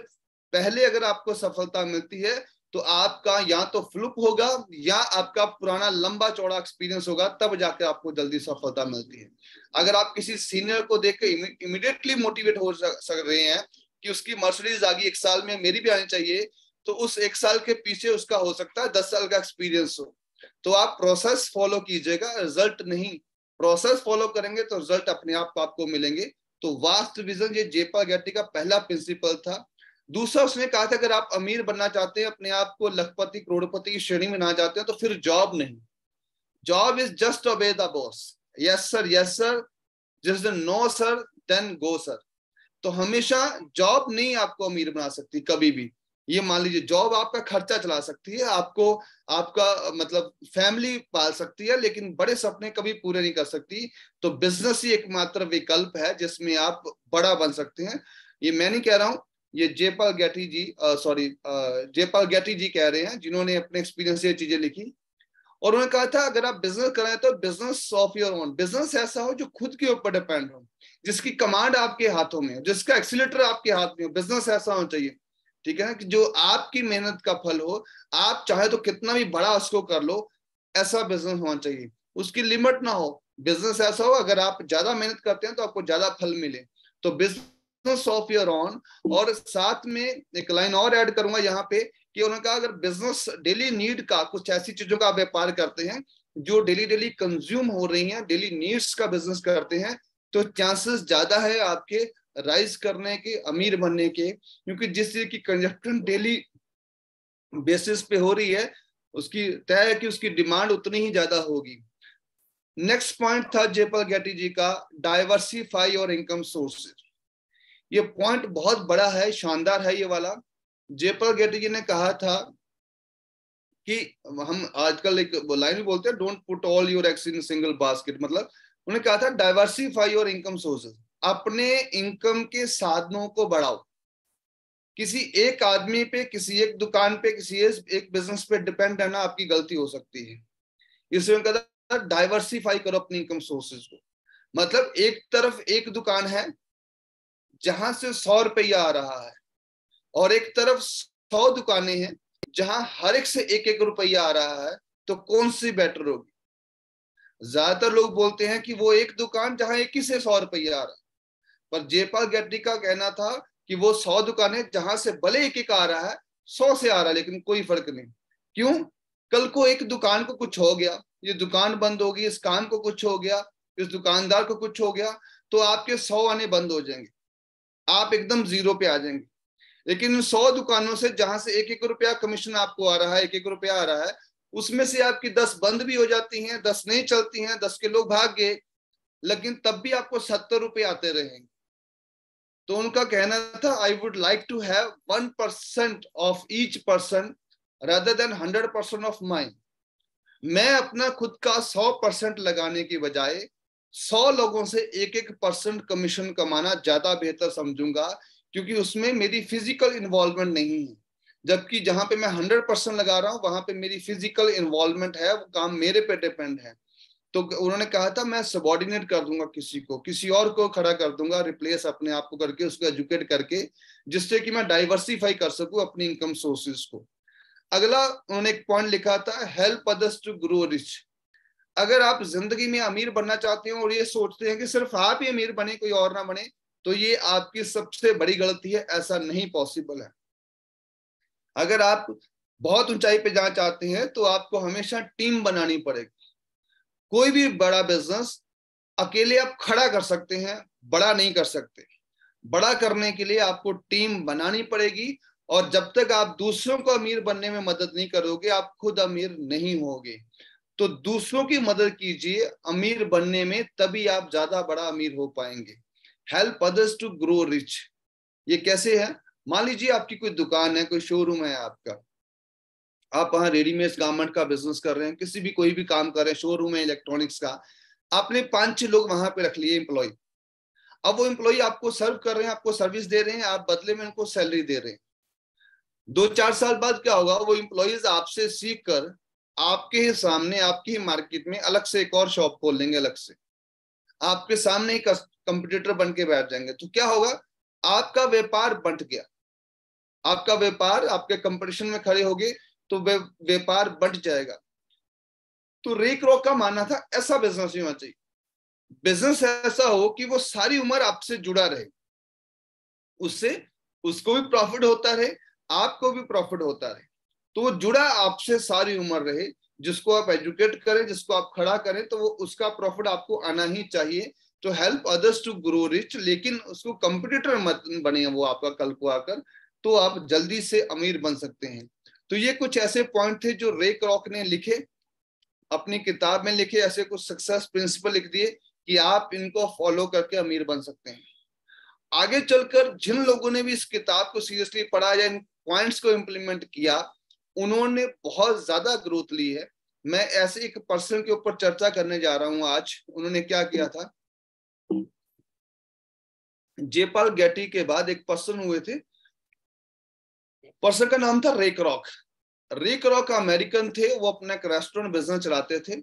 पहले अगर आपको सफलता मिलती है तो आपका या तो फ्लुप होगा या आपका पुराना लंबा चौड़ा एक्सपीरियंस होगा, तब जाकर आपको जल्दी सफलता मिलती है। अगर आप किसी सीनियर को देख के इमीडिएटली मोटिवेट हो सक रहे हैं कि उसकी मर्सिडीज आ गई 1 साल में, मेरी भी आनी चाहिए, तो उस 1 साल के पीछे उसका हो सकता है 10 साल का एक्सपीरियंस हो। तो आप प्रोसेस फॉलो कीजिएगा, रिजल्ट नहीं। प्रोसेस फॉलो करेंगे तो रिजल्ट अपने आप आपको मिलेंगे। तो वास्ट विजन ये जेपल गेटी का पहला प्रिंसिपल था। दूसरा उसने कहा था अगर आप अमीर बनना चाहते हैं, अपने आप को लखपति करोड़पति की श्रेणी में ना चाहते हैं, तो फिर जॉब नहीं, job is just obey the boss, yes sir, जिस दिन no sir then go sir. तो हमेशा जॉब नहीं आपको अमीर बना सकती कभी भी। ये मान लीजिए जॉब आपका खर्चा चला सकती है, आपको आपका मतलब फैमिली पाल सकती है, लेकिन बड़े सपने कभी पूरे नहीं कर सकती। तो बिजनेस ही एकमात्र विकल्प है जिसमें आप बड़ा बन सकते हैं। ये मैं नहीं कह रहा हूं, ये जयपाल गेटी जी कह रहे हैं, जिन्होंने अपने एक्सपीरियंस से ये चीजें लिखी। और उन्होंने कहा था अगर आप बिजनेस करें तो business of your own, business ऐसा हो जो खुद के ऊपर डिपेंड हो, जिसकी कमांड आपके हाथों में हो, जिसका एक्सीलेटर आपके हाथ में हो। बिजनेस ऐसा होना चाहिए, ठीक है ना, कि जो आपकी मेहनत का फल हो, आप चाहे तो कितना भी बड़ा उसको कर लो, ऐसा बिजनेस होना चाहिए। उसकी लिमिट ना हो। बिजनेस ऐसा हो अगर आप ज्यादा मेहनत करते हैं तो आपको ज्यादा फल मिले। तो बिजनेस ऑफ योर ओन। और साथ में एक लाइन और ऐड करूंगा यहाँ पे कि उन्होंने कहा अगर बिजनेस डेली नीड का, कुछ ऐसी चीजों का व्यापार करते हैं जो डेली कंज्यूम हो रही हैं, डेली नीड्स का बिजनेस करते हैं, तो चांसेस ज्यादा है आपके राइज करने के, अमीर बनने के, क्योंकि जिस चीज की कंजप्शन डेली बेसिस पे हो रही है उसकी तय है कि उसकी डिमांड उतनी ही ज्यादा होगी। नेक्स्ट पॉइंट था जयपाल गेटी जी का, डाइवर्सिफाई योर इनकम सोर्सेज। ये पॉइंट बहुत बड़ा है, शानदार है ये वाला। जयपाल गेटी जी ने कहा था कि हम आजकल एक लाइन भी बोलते हैं, don't put all your eggs in single basket. मतलब उन्होंने कहा था डाइवर्सिफाई योर इनकम सोर्सेज, अपने इनकम के साधनों को बढ़ाओ। किसी एक आदमी पे, किसी एक दुकान पे, किसी एक बिजनेस पे डिपेंड रहना आपकी गलती हो सकती है। इसलिए उन्होंने कहा डाइवर्सिफाई करो अपनी इनकम सोर्सेज को। मतलब एक तरफ एक दुकान है जहां से 100 रुपया आ रहा है, और एक तरफ 100 दुकानें हैं जहां हर एक से 1-1 रुपया आ रहा है, तो कौन सी बेटर होगी? ज्यादातर लोग बोलते हैं कि वो एक दुकान जहां एक ही से 100 रुपया आ रहा है, पर जयपाल गेटी का कहना था कि वो 100 दुकानें जहां से भले 1-1 आ रहा है, 100 से आ रहा है, लेकिन कोई फर्क नहीं। क्यों? कल को एक दुकान को कुछ हो गया, ये दुकान बंद होगी, इस काम को कुछ हो गया, इस दुकानदार को कुछ हो गया, तो आपके 100 आने बंद हो जाएंगे, आप एकदम जीरो पे आ जाएंगे। लेकिन 100 दुकानों से जहां से 1-1 रुपया कमीशन आपको आ रहा है, 1-1 रुपया आ रहा है, उसमें से आपकी 10 बंद भी हो जाती हैं, 10 नहीं चलती हैं, 10 के लोग भाग गए, लेकिन तब भी आपको 70 रुपये आते रहेंगे। तो उनका कहना था I would like to have 1% of each person rather than 100% of mine. मैं अपना खुद का 100% लगाने की बजाय 100 लोगों से 1-1% कमीशन कमाना ज्यादा बेहतर समझूंगा, क्योंकि उसमें मेरी फिजिकल इन्वॉल्वमेंट नहीं है। जबकि जहां पे मैं 100% लगा रहा हूं वहां पे मेरी फिजिकल इन्वॉल्वमेंट है, वो काम मेरे पे डिपेंड है। तो उन्होंने कहा था मैं सबॉर्डिनेट कर दूंगा किसी को, किसी और को खड़ा कर दूंगा, रिप्लेस अपने आप को करके, उसको एजुकेट करके, जिससे कि मैं डाइवर्सिफाई कर सकूं अपनी इनकम सोर्सेज को। अगला उन्होंने एक पॉइंट लिखा था, help others to grow rich. अगर आप जिंदगी में अमीर बनना चाहते हो और ये सोचते हैं कि सिर्फ आप ही अमीर बने, कोई और ना बने, तो ये आपकी सबसे बड़ी गलती है। ऐसा नहीं पॉसिबल है। अगर आप बहुत ऊंचाई पे जाना चाहते हैं तो आपको हमेशा टीम बनानी पड़ेगी। कोई भी बड़ा बिजनेस अकेले आप खड़ा कर सकते हैं, बड़ा नहीं कर सकते। बड़ा करने के लिए आपको टीम बनानी पड़ेगी, और जब तक आप दूसरों को अमीर बनने में मदद नहीं करोगे, आप खुद अमीर नहीं होगे। तो दूसरों की मदद कीजिए अमीर बनने में, तभी आप ज्यादा बड़ा अमीर हो पाएंगे। Help others to grow rich. ये कैसे है? मान लीजिए आपकी कोई दुकान है, कोई शोरूम है आपका, आप वहां रेडीमेड गारमेंट का बिजनेस कर रहे हैं, किसी भी कोई भी काम कर रहे हैं, शोरूम है इलेक्ट्रॉनिक्स का, आपने 5-6 लोग वहां पे रख लिए एम्प्लॉय। अब वो एम्प्लॉय आपको सर्व कर रहे हैं, आपको सर्विस दे रहे हैं, आप बदले में उनको सैलरी दे रहे हैं। 2-4 साल बाद क्या होगा? वो एम्प्लॉयज आपसे सीख कर आपके ही सामने, आपकी ही मार्केट में अलग से एक और शॉप खोल लेंगे, अलग से आपके सामने ही कंपटीटर बन के बैठ जाएंगे। तो क्या होगा? आपका व्यापार बंट गया, आपका व्यापार, आपके कंपटीशन में खड़े होगे तो व्यापार बंट जाएगा। तो रे क्रॉक का मानना था ऐसा बिजनेस नहीं होना चाहिए। बिजनेस ऐसा हो कि वो सारी उम्र आपसे जुड़ा रहे, उससे उसको भी प्रॉफिट होता रहे, आपको भी प्रॉफिट होता रहे। तो वो जुड़ा आपसे सारी उम्र रहे, जिसको आप एजुकेट करें, जिसको आप खड़ा करें, तो वो उसका प्रॉफिट आपको आना ही चाहिए। तो help others to grow rich, लेकिन उसको कंपटीटर मत बने वो आपका कल को आकर। तो आप जल्दी से अमीर बन सकते हैं। तो ये कुछ ऐसे पॉइंट थे जो रे क्रॉक ने लिखे, अपनी किताब में लिखे, ऐसे कुछ सक्सेस प्रिंसिपल लिख दिए कि आप इनको फॉलो करके अमीर बन सकते हैं। आगे चलकर जिन लोगों ने भी इस किताब को सीरियसली पढ़ा या इन पॉइंट्स को इम्प्लीमेंट किया, उन्होंने बहुत ज्यादा ग्रोथ ली है। मैं ऐसे एक पर्सन के ऊपर चर्चा करने जा रहा हूं आज। उन्होंने क्या किया था, जेपाल गेटी के बाद एक पर्सन हुए थे, पर्सन का नाम था रे क्रॉक। रे क्रॉक अमेरिकन थे, वो अपना एक रेस्टोरेंट बिजनेस चलाते थे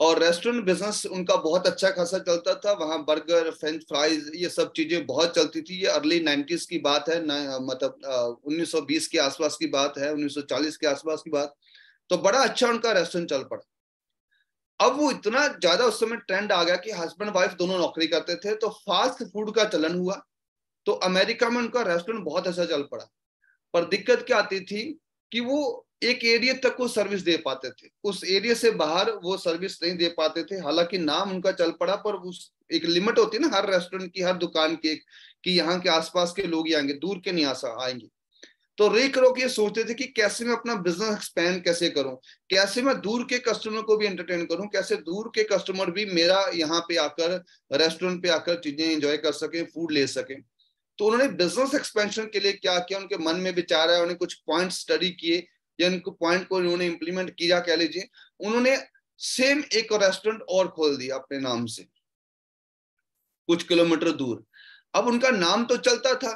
और रेस्टोरेंट बिजनेस उनका बहुत अच्छा खासा चलता था। वहां बर्गर, फ्रेंच फ्राइज, ये सब चीजें बहुत चलती थी। ये अर्ली 90s की बात है, मतलब 1920 के आसपास की बात है, 1940 के आसपास की बात। तो बड़ा अच्छा उनका रेस्टोरेंट चल पड़ा। अब वो इतना ज्यादा उस समय ट्रेंड आ गया कि हस्बैंड वाइफ दोनों नौकरी करते थे, तो फास्ट फूड का चलन हुआ। तो अमेरिका में उनका रेस्टोरेंट बहुत अच्छा चल पड़ा। पर दिक्कत क्या आती थी कि वो एक एरिया तक वो सर्विस दे पाते थे, उस एरिया से बाहर वो सर्विस नहीं दे पाते थे। हालांकि नाम उनका चल पड़ा, पर उस एक लिमिट होती है ना हर रेस्टोरेंट की, हर दुकान की, कि यहाँ के आसपास के लोग ही आएंगे, दूर के नहीं आएंगे। तो रे क्रॉक ये सोचते थे कि कैसे मैं अपना बिजनेस एक्सपैंड कैसे करूं, कैसे मैं दूर के कस्टमर को भी एंटरटेन करूं, कैसे दूर के कस्टमर भी मेरा यहाँ पे आकर, रेस्टोरेंट पे आकर चीजें एंजॉय कर सके, फूड ले सके। तो उन्होंने बिजनेस एक्सपेंशन के लिए क्या किया, उनके मन में विचार आया, उन्होंने कुछ पॉइंट स्टडी किए या उनको पॉइंट को उन्होंने इंप्लीमेंट किया कह लीजिए। उन्होंने सेम एक रेस्टोरेंट और खोल दिया अपने नाम से कुछ किलोमीटर दूर। अब उनका नाम तो चलता था,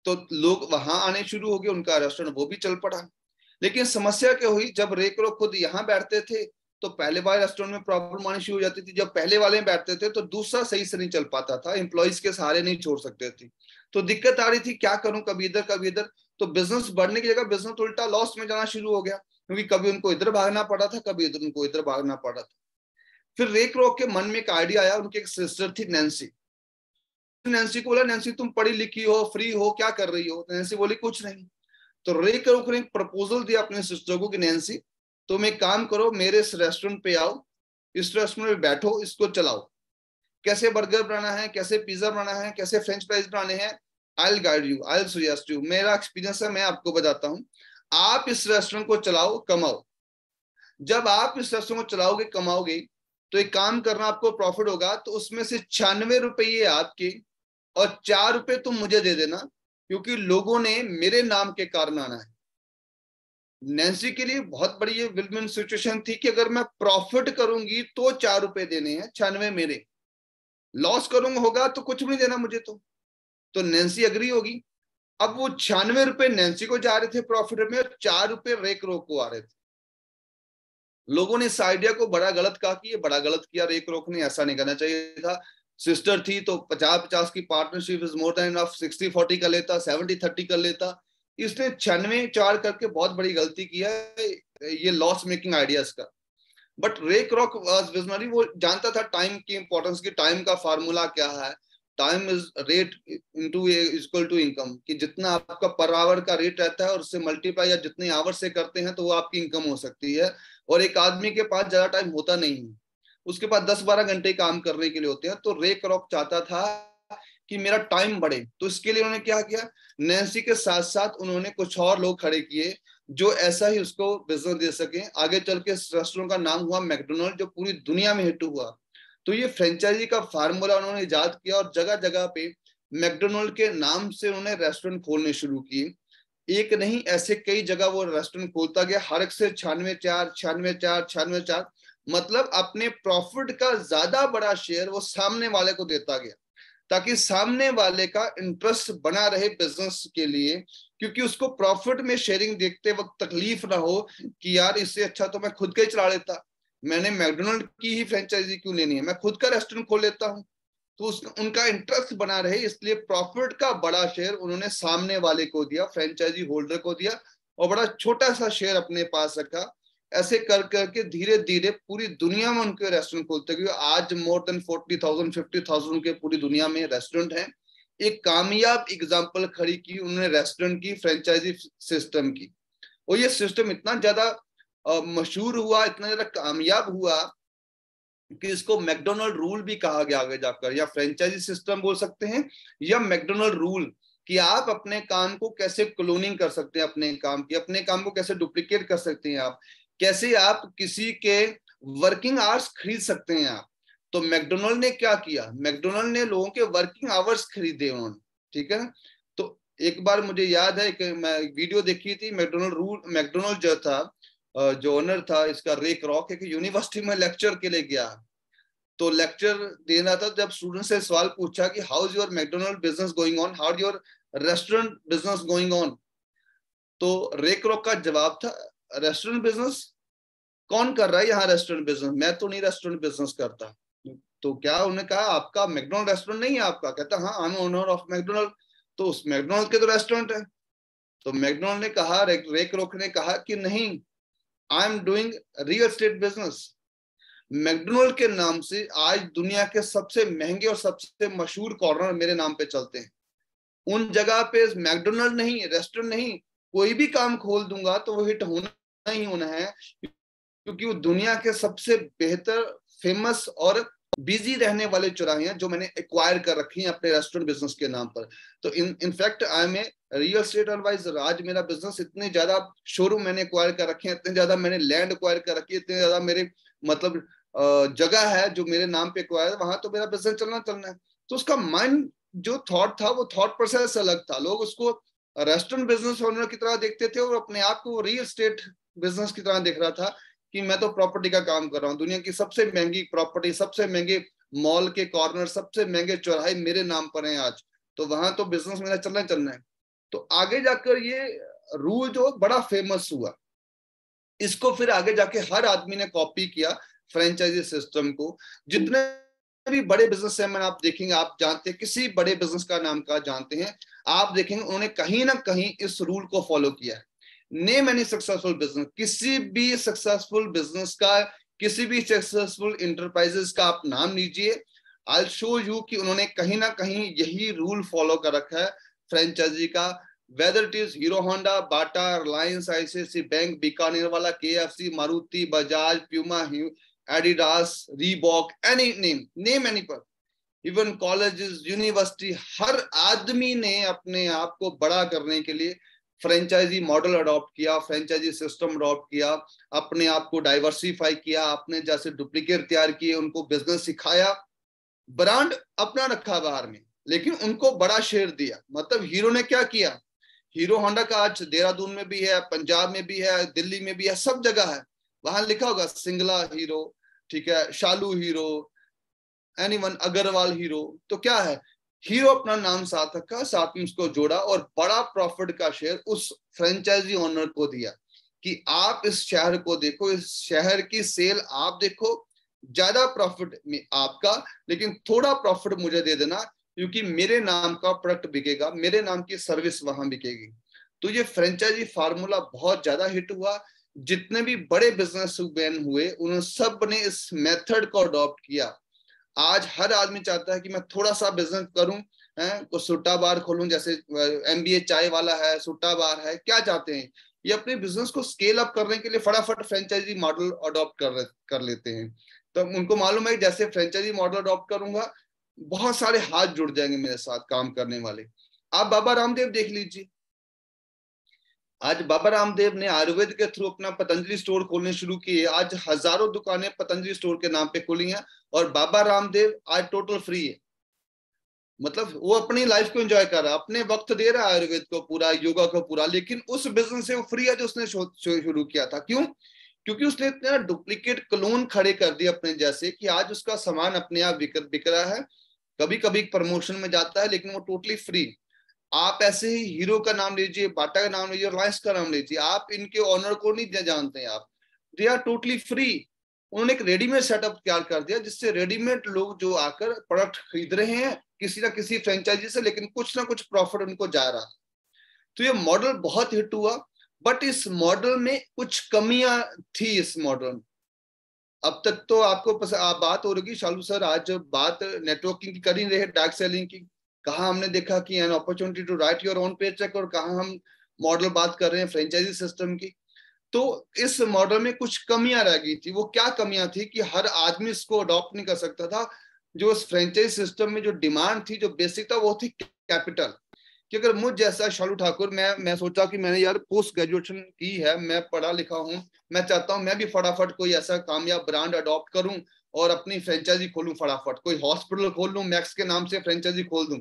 तो लोग वहां आने शुरू हो गए, उनका रेस्टोरेंट वो भी चल पड़ा। लेकिन समस्या क्या हुई, जब रे क्रॉक खुद यहाँ बैठते थे तो पहले वाले रेस्टोरेंट में प्रॉब्लम आनी शुरू हो जाती थी। जब पहले वाले में बैठते थे तो दूसरा सही से नहीं चल पाता था, एम्प्लॉइज के सहारे नहीं छोड़ सकते थे। तो दिक्कत आ रही थी, क्या करूं, कभी इधर कभी इधर। तो बिजनेस बढ़ने की जगह बिजनेस उल्टा लॉस में जाना शुरू हो गया, क्योंकि कभी उनको इधर भागना पड़ा था, कभी इधर उनको इधर भागना पड़ा था। फिर रे क्रॉक के मन में एक आइडिया आया। उनकी एक सिस्टर थी नैन्सी। नैन्सी को बोला, नैन्सी तुम पढ़ी लिखी हो, फ्री हो, क्या कर रही हो? नैन्सी बोली कुछ नहीं। तो रे क्रॉक ने एक प्रपोजल दिया अपने सिस्टर को कि नैन्सी तुम एक काम करो, मेरे इस रेस्टोरेंट पे आओ, इस रेस्टोरेंट में बैठो, इसको चलाओ, कैसे बर्गर बनाना है, कैसे पिज्जा बनाना है, कैसे फ्रेंच फ्राइज बनाने हैं, I will guide you, I will suggest you. मेरा एक्सपीरियंस है, मैं आपको बताता हूँ। आप इस रेस्टोरेंट को चलाओ, कमाओ। जब आप इस रेस्टोरेंट को चलाओगे, कमाओगे, तो एक काम करना, आपको प्रॉफिट होगा तो उसमें से 96 रुपये आपके और 4 रुपए तुम मुझे दे देना, क्योंकि लोगों ने मेरे नाम के कारण आना है। नैन्सी के लिए बहुत बड़ी ये विन विन सिचुएशन थी कि अगर मैं प्रॉफिट करूंगी तो 4 रुपए देने हैं, 96 मेरे, लॉस करूंगा होगा तो कुछ भी नहीं देना मुझे। तो नैन्सी अग्री होगी। अब वो 96 रुपए नैन्सी को जा रहे थे प्रॉफिट में और 4 रुपए रे क्रॉक को आ रहे थे। लोगों ने इस आइडिया को बड़ा गलत कहा कि ये बड़ा गलत किया रे क्रॉक ने, ऐसा नहीं करना चाहिए था। सिस्टर थी तो 50-50 की partnership is more than enough, 60-40 कर लेता, 70-30 कर लेता। इसने 96-4 करके बहुत बड़ी गलती किया है, ये लॉस मेकिंग आइडियाज का। बट रे क्रॉक वाज विजनरी, वो जानता था टाइम की इंपॉर्टेंस की। टाइम का फार्मूला क्या है, time is rate into equal to income, कि जितना आपका पर आवर का रेट रहता है और उससे मल्टीप्लाई या जितने आवर से करते हैं तो वो आपकी इनकम हो सकती है। और एक आदमी के पास ज्यादा टाइम होता नहीं है, उसके पास 10-12 घंटे काम करने के लिए होते हैं। तो रे क्रॉक चाहता था कि मेरा टाइम बढ़े, तो इसके लिए उन्होंने क्या किया, नैन्सी के साथ साथ उन्होंने कुछ और लोग खड़े किए जो ऐसा ही उसको बिजनेस दे सके। आगे चल के रेस्टोरेंट का नाम हुआ मैकडोनल्ड, जो पूरी दुनिया में हिट हुआ। तो ये फ्रेंचाइजी का फार्मूला उन्होंने इजाद किया और जगह जगह पे मैकडोनल्ड के नाम से उन्होंने रेस्टोरेंट खोलने शुरू किए। एक नहीं, ऐसे कई जगह वो रेस्टोरेंट खोलता गया, हर एक से 96-4, 96-4, 96-4, मतलब अपने प्रॉफिट का ज्यादा बड़ा शेयर वो सामने वाले को देता गया, ताकि सामने वाले का इंटरेस्ट बना रहे बिजनेस के लिए, क्योंकि उसको प्रॉफिट में शेयरिंग देखते वक्त तकलीफ ना हो कि यार इससे अच्छा तो मैं खुद का ही चला लेता, मैंने मैकडोनल्ड की ही फ्रेंचाइजी क्यों लेनी है, मैं खुद का रेस्टोरेंट खोल लेता हूँ। तो उनका इंटरेस्ट बना रहे, इसलिए प्रॉफिट का बड़ा शेयर उन्होंने सामने वाले को दिया, फ्रेंचाइजी होल्डर को दिया, और बड़ा छोटा सा शेयर अपने पास रखा। ऐसे कर करके धीरे धीरे पूरी दुनिया में उनके रेस्टोरेंट खोलते गए। आज मोर देन 40,000 50,000 के पूरी दुनिया में रेस्टोरेंट हैं। एक कामयाब एग्जांपल खड़ी की उन्होंने रेस्टोरेंट की फ्रेंचाइजी सिस्टम की, और ये सिस्टम इतना ज्यादा मशहूर हुआ, इतना ज्यादा कामयाब हुआ कि इसको मैकडोनल्ड रूल भी कहा गया आगे जाकर, या फ्रेंचाइजी सिस्टम बोल सकते हैं या मैकडोनल्ड रूल, कि आप अपने काम को कैसे क्लोनिंग कर सकते हैं, अपने काम को कैसे डुप्लीकेट कर सकते हैं, आप कैसे आप किसी के वर्किंग आवर्स खरीद सकते हैं आप। तो मैकडोनल्ड ने क्या किया, मैकडोनल्ड ने लोगों के वर्किंग आवर्स खरीदे उन्होंने, ठीक है। तो एक बार मुझे याद है कि मैं वीडियो देखी थी, मैकडोनल्ड जो था, जो ओनर था इसका, रे क्रॉक, एक यूनिवर्सिटी में लेक्चर के लिए गया। तो लेक्चर देना था, जब स्टूडेंट से सवाल पूछा कि how is your McDonald business going on, how is your restaurant business going on, तो रे क्रॉक का जवाब था, रेस्टोरेंट बिजनेस कौन कर रहा है यहाँ, रेस्टोरेंट बिजनेस मैं तो नहीं रेस्टोरेंट बिजनेस करता। तो क्या उन्होंने कहा, आपका मैकडोनल्ड रेस्टोरेंट नहीं है आपका? कहता हाँ, I am owner of McDonald. तो उस मैकडोनल्ड के तो रेस्टोरेंट है। तो मैकडोनल्ड ने कहा, रे क्रॉक ने कहा कि नहीं, I am doing real estate business. McDonald के नाम से आज दुनिया के सबसे महंगे और सबसे मशहूर कॉर्नर मेरे नाम पे चलते हैं। उन जगह पे मैकडोनल्ड नहीं, रेस्टोरेंट नहीं, कोई भी काम खोल दूंगा तो वो हिट होना ही होना है, क्योंकि वो दुनिया के सबसे बेहतर, फेमस और बिजी रहने वाले चौराहे हैं जो मैंने एक्वायर कर रखी हैं अपने रेस्टोरेंट बिजनेस के नाम पर। तो in fact I am a real estate advisor. आज मेरा बिजनेस इतने ज्यादा शोरूम मैंने एक्वायर कर रखे हैं, इतने ज्यादा मैंने लैंड एक्वायर कर रखी है, इतने ज्यादा मेरे मतलब जगह है जो मेरे नाम पे एक्वायर है, वहां तो मेरा बिजनेस चलना है। तो उसका माइंड जो थॉट था, वो थॉट प्रोसेस अलग था। लोग उसको रेस्टोरेंट बिजनेस ओनर की तरह देखते थे और अपने आप को रियल एस्टेट बिजनेस की तरह देख रहा था कि मैं तो प्रॉपर्टी का काम कर रहा हूँ, दुनिया की सबसे महंगी प्रॉपर्टी, सबसे महंगे मॉल के कॉर्नर, सबसे महंगे चौराहे मेरे नाम पर हैं आज, तो वहां तो बिजनेस मेरा चलना है। तो आगे जाकर ये रूल जो बड़ा फेमस हुआ, इसको फिर आगे जाके हर आदमी ने कॉपी किया, फ्रेंचाइजी सिस्टम को। जितने भी बड़े बिजनेस है, आप देखेंगे, आप जानते हैं, किसी बड़े बिजनेस का नाम का जानते हैं, आप देखेंगे उन्होंने कहीं ना कहीं इस रूल को फॉलो किया है। नेम एनी सक्सेसफुल बिजनेस, किसी भी सक्सेसफुल बिजनेस का, किसी भी सक्सेसफुल इंटरप्राइजेस का आप नाम लीजिए, आई शो यू कि उन्होंने कहीं ना कहीं यही रूल फॉलो कर रखा है फ्रेंचाइजी का। Whether it is Hero Honda, Bata, Reliance, ICIC bank, Bikaner वाला, KFC, Maruti, Bajaj, Puma, Adidas, Reebok, any name any per, even colleges, university, हर आदमी ने अपने आप को बड़ा करने के लिए फ्रेंचाइजी मॉडल अडॉप्ट किया, फ्रेंचाइजी सिस्टम अडॉप्ट किया, अपने आप को डाइवर्सिफाई किया, अपने जैसे डुप्लीकेट तैयार किए, उनको बिजनेस सिखाया, ब्रांड अपना रखा बाहर में, लेकिन उनको बड़ा शेयर दिया। मतलब हीरो ने क्या किया, हीरो होंडा का आज देहरादून में भी है, पंजाब में भी है, दिल्ली में भी है, सब जगह है, वहां लिखा होगा सिंगला हीरो, ठीक है, शालू हीरो, एनीवन, अग्रवाल हीरो। तो क्या है, हीरो अपना नाम साथ रखा, साथ में उसको जोड़ा और बड़ा प्रॉफिट का शेयर उस फ्रेंचाइजी ओनर को दिया कि आप इस शहर को देखो, इस शहर की सेल आप देखो, ज्यादा प्रॉफिट में आपका, लेकिन थोड़ा प्रॉफिट मुझे दे देना, क्योंकि मेरे नाम का प्रोडक्ट बिकेगा, मेरे नाम की सर्विस वहां बिकेगी। तो ये फ्रेंचाइजी फार्मूला बहुत ज्यादा हिट हुआ। जितने भी बड़े बिजनेस मैन हुए, उन्होंने सब ने इस मेथड को अडॉप्ट किया। आज हर आदमी चाहता है कि मैं थोड़ा सा बिजनेस करूं, कुछ सुट्टा बार खोलूं, जैसे एमबीए चाय वाला है, सुट्टा बार है, क्या चाहते हैं, ये अपने बिजनेस को स्केल अप करने के लिए फटाफट फ्रेंचाइजी मॉडल अडॉप्ट कर लेते हैं। तो उनको मालूम है जैसे फ्रेंचाइजी मॉडल अडॉप्ट करूंगा, बहुत सारे हाथ जुड़ जाएंगे मेरे साथ काम करने वाले। आप बाबा रामदेव देख लीजिए, आज बाबा रामदेव ने आयुर्वेद के थ्रू अपना पतंजलि स्टोर खोलने शुरू किए। आज हजारों दुकानें पतंजलि स्टोर के नाम पे खुली हैं और बाबा रामदेव आज टोटल फ्री है। मतलब वो अपनी लाइफ को एंजॉय कर रहा है, अपने वक्त दे रहा है आयुर्वेद को पूरा, योगा को पूरा, लेकिन उस बिजनेस से वो फ्री है जो उसने शुरू किया था। क्यों? क्योंकि उसने इतना डुप्लीकेट क्लोन खड़े कर दिए अपने जैसे कि आज उसका सामान अपने आप बिक रहा है, कभी कभी प्रमोशन में जाता है, लेकिन वो टोटली फ्री। आप ऐसे ही हीरो का नाम लीजिए, बाटा का नाम लीजिए, रिलायंस का नाम लीजिए, आप इनके ओनर को नहीं जानते हैं आप, दे आर टोटली फ्री। उन्होंने एक रेडीमेड सेटअप तैयार कर दिया जिससे रेडीमेड लोग जो आकर प्रोडक्ट खरीद रहे हैं किसी ना किसी फ्रेंचाइजी से, लेकिन कुछ ना कुछ प्रॉफिट उनको जा रहा। तो ये मॉडल बहुत हिट हुआ, बट इस मॉडल में कुछ कमियां थी। इस मॉडल अब तक तो आपको बात हो रही, शालू सर आज बात नेटवर्किंग की कर ही रहे, डार्क सेलिंग की, कहा हमने देखा कि an opportunity to write your own paycheque, और कहा हम मॉडल बात कर रहे हैं फ्रेंचाइजी सिस्टम की। तो इस मॉडल में कुछ कमियां रह गई थी। वो क्या कमियां थी कि हर आदमी इसको अडॉप्ट नहीं कर सकता था। जो इस फ्रेंचाइजी सिस्टम में जो डिमांड थी, जो बेसिक था, वो थी कैपिटल, कि अगर मुझ जैसा शालू ठाकुर, मैं सोचा कि मैंने यार पोस्ट ग्रेजुएशन की है, मैं पढ़ा लिखा हूं, मैं चाहता हूं मैं भी फटाफट कोई ऐसा कामयाब ब्रांड अडॉप्ट करूं और अपनी फ्रेंचाइजी खोलूं, फटाफट कोई हॉस्पिटल खोल लूं, मैक्स के नाम से फ्रेंचाइजी खोल दूं।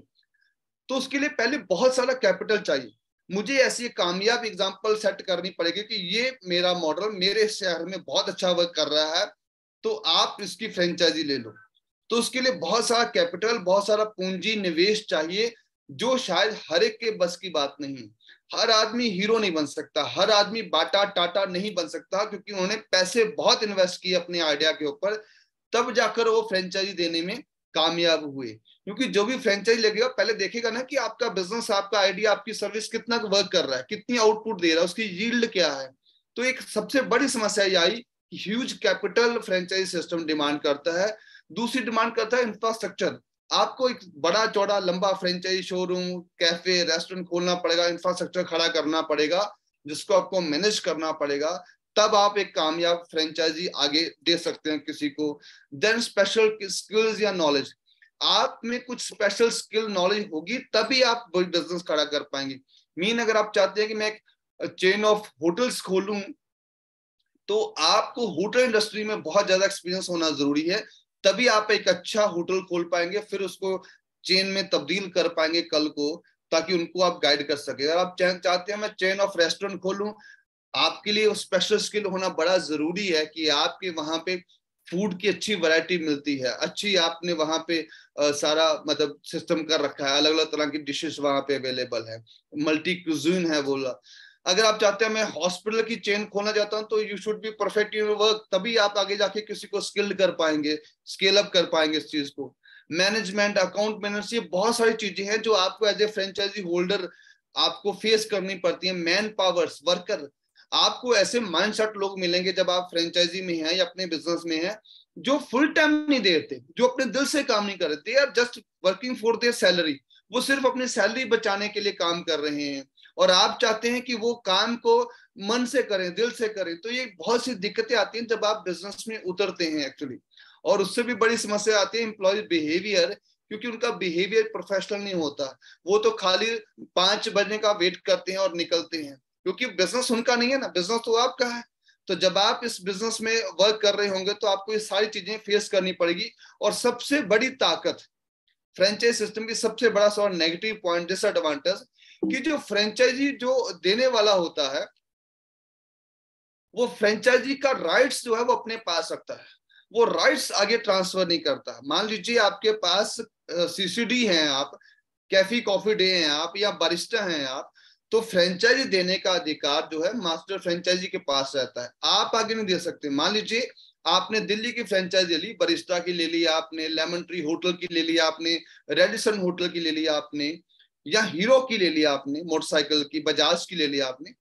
तो उसके लिए पहले बहुत सारा कैपिटल चाहिए। मुझे ऐसी कामयाब एग्जांपल सेट करनी पड़ेगी कि ये मेरा मॉडल मेरे शहर में बहुत अच्छा वर्क कर रहा है, तो आप इसकी फ्रेंचाइजी ले लो। तो उसके लिए बहुत सारा कैपिटल, बहुत सारा पूंजी निवेश चाहिए, जो शायद हर एक के बस की बात नहीं। हर आदमी हीरो नहीं बन सकता, हर आदमी बाटा टाटा नहीं बन सकता, क्योंकि उन्होंने पैसे बहुत इन्वेस्ट किए अपने आइडिया के ऊपर, तब जाकर वो फ्रेंचाइजी देने में कामयाब हुए। क्योंकि जो भी फ्रेंचाइजी लगेगा पहले देखेगा ना कि आपका बिजनेस, आपका आइडिया, आपकी सर्विस कितना वर्क कर रहा है, कितनी आउटपुट दे रहा है, उसकी यील्ड क्या है। तो एक सबसे बड़ी समस्या ये आई, huge capital franchise system demand करता है। दूसरी डिमांड करता है इंफ्रास्ट्रक्चर। आपको एक बड़ा चौड़ा लंबा फ्रेंचाइजी शोरूम, कैफे, रेस्टोरेंट खोलना पड़ेगा, इंफ्रास्ट्रक्चर खड़ा करना पड़ेगा, जिसको आपको मैनेज करना पड़ेगा, तब आप एक कामयाब फ्रेंचाइजी आगे दे सकते हैं किसी को। देन स्पेशल स्किल्स या नॉलेज, आप में कुछ स्पेशल स्किल नॉलेज होगी तभी आप बिजनेस खड़ा कर पाएंगे। मीन अगर आप चाहते हैं कि मैं एक चेन ऑफ होटल्स खोलूं, तो आपको होटल इंडस्ट्री में बहुत ज्यादा एक्सपीरियंस होना जरूरी है, तभी आप एक अच्छा होटल खोल पाएंगे, फिर उसको चेन में तब्दील कर पाएंगे कल को, ताकि उनको आप गाइड कर सके। अगर आप चाहते हैं मैं चेन ऑफ रेस्टोरेंट खोलूं, आपके लिए स्पेशल स्किल होना बड़ा जरूरी है कि आपके वहां पे फूड की अच्छी वैरायटी मिलती है, अच्छी आपने वहां पे सारा मतलब सिस्टम कर रखा है, अलग अलग तरह की डिशेस वहां पे अवेलेबल है, मल्टी क्यूजीन है बोला। अगर आप चाहते हैं मैं हॉस्पिटल की चेन खोलना चाहता हूं, तो you should be perfect in work, तभी आप आगे जाके किसी को स्किल्ड कर पाएंगे, स्केल अप कर पाएंगे इस चीज को। मैनेजमेंट, अकाउंट मैनेजमेंट, ये बहुत सारी चीजें हैं जो आपको एज ए फ्रेंचाइजी होल्डर आपको फेस करनी पड़ती है। मैन पावर्स, वर्कर, आपको ऐसे माइंडसेट लोग मिलेंगे जब आप फ्रेंचाइजी में हैं या अपने बिजनेस में हैं, जो फुल टाइम नहीं देते, जो अपने दिल से काम नहीं कर रहे, they are just working for their salary, वो सिर्फ अपनी सैलरी बचाने के लिए काम कर रहे हैं, और आप चाहते हैं कि वो काम को मन से करें, दिल से करें। तो ये बहुत सी दिक्कतें आती हैं जब आप बिजनेस में उतरते हैं एक्चुअली। और उससे भी बड़ी समस्या आती है एम्प्लॉय बिहेवियर, क्योंकि उनका बिहेवियर प्रोफेशनल नहीं होता, वो तो खाली 5 बजने का वेट करते हैं और निकलते हैं, क्योंकि बिजनेस उनका नहीं है ना, बिजनेस तो आपका है। तो जब आप इस बिजनेस में वर्क कर रहे होंगे तो आपको ये सारी चीजें फेस करनी पड़ेगी। और सबसे बड़ी ताकत फ्रेंचाइज सिस्टम की, सबसे बड़ा सा नेगेटिव पॉइंट, डिसएडवांटेज, कि जो फ्रेंचाइजी जो देने वाला होता है, वो फ्रेंचाइजी का राइट्स जो है वो अपने पास रखता है, वो राइट्स आगे ट्रांसफर नहीं करता। मान लीजिए आपके पास सीसीडी हैं, आप कैफी कॉफी डे हैं आप, या बारिस्टा हैं आप, तो फ्रेंचाइजी देने का अधिकार जो है मास्टर फ्रेंचाइजी के पास रहता है, आप आगे नहीं दे सकते। मान लीजिए आपने दिल्ली की फ्रेंचाइजी ली, बारिस्टा की ले ली आपने, लेमन ट्री होटल की ले लिया आपने, रेडिसन होटल की ले लिया आपने, या हीरो की ले लिया आपने, मोटरसाइकिल की, बजाज की ले लिया आपने।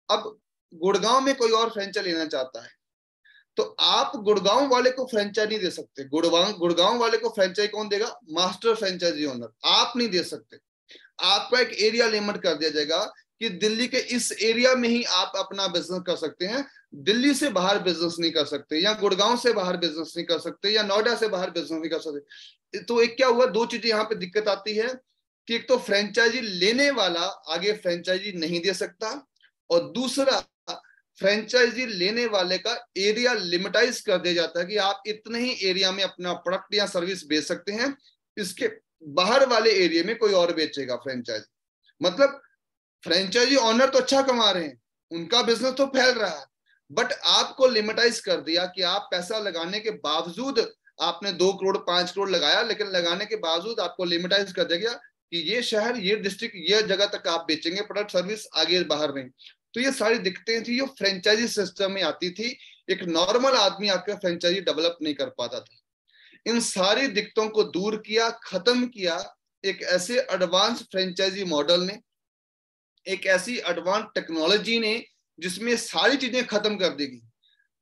अब गुड़गांव में कोई और फ्रेंचाइज लेना चाहता है, तो आप गुड़गांव वाले को फ्रेंचाइज नहीं दे सकते। गुड़गांव वाले को फ्रेंचाइज कौन देगा? मास्टर फ्रेंचाइजी ओनर, आप नहीं दे सकते। आपका एक एरिया लिमिट कर दिया जाएगा कि दिल्ली के इस एरिया में ही आप अपना बिजनेस कर सकते हैं, दिल्ली से बाहर बिजनेस नहीं कर सकते, या गुड़गांव से बाहर बिजनेस नहीं कर सकते, या नोएडा से बाहर बिजनेस नहीं कर सकते। तो एक क्या हुआ, 2 चीजें यहाँ पे दिक्कत आती है कि एक तो फ्रेंचाइजी लेने वाला आगे फ्रेंचाइजी नहीं दे सकता, और दूसरा फ्रेंचाइजी लेने वाले का एरिया लिमिटाइज कर दिया जाता है कि आप इतने ही एरिया में अपना प्रोडक्ट या सर्विस बेच सकते हैं, इसके बाहर वाले एरिया में कोई और बेचेगा फ्रेंचाइजी। मतलब फ्रेंचाइजी ऑनर तो अच्छा कमा रहे हैं, उनका बिजनेस तो फैल रहा है, बट आपको लिमिटाइज कर दिया कि आप पैसा लगाने के बावजूद, आपने 2 करोड़ 5 करोड़ लगाया, लेकिन लगाने के बावजूद आपको लिमिटाइज कर दिया गया कि ये शहर, ये डिस्ट्रिक्ट, ये जगह तक आप बेचेंगे प्रोडक्ट सर्विस, आगे बाहर नहीं। तो ये सारी दिक्कतें थी जो फ्रेंचाइजी सिस्टम में आती थी, एक नॉर्मल आदमी आकर फ्रेंचाइजी डेवलप नहीं कर पाता था। इन सारी दिक्कतों को दूर किया, खत्म किया एक ऐसे एडवांस फ्रेंचाइजी मॉडल ने, एक ऐसी एडवांस टेक्नोलॉजी ने जिसमें सारी चीजें खत्म कर देगी।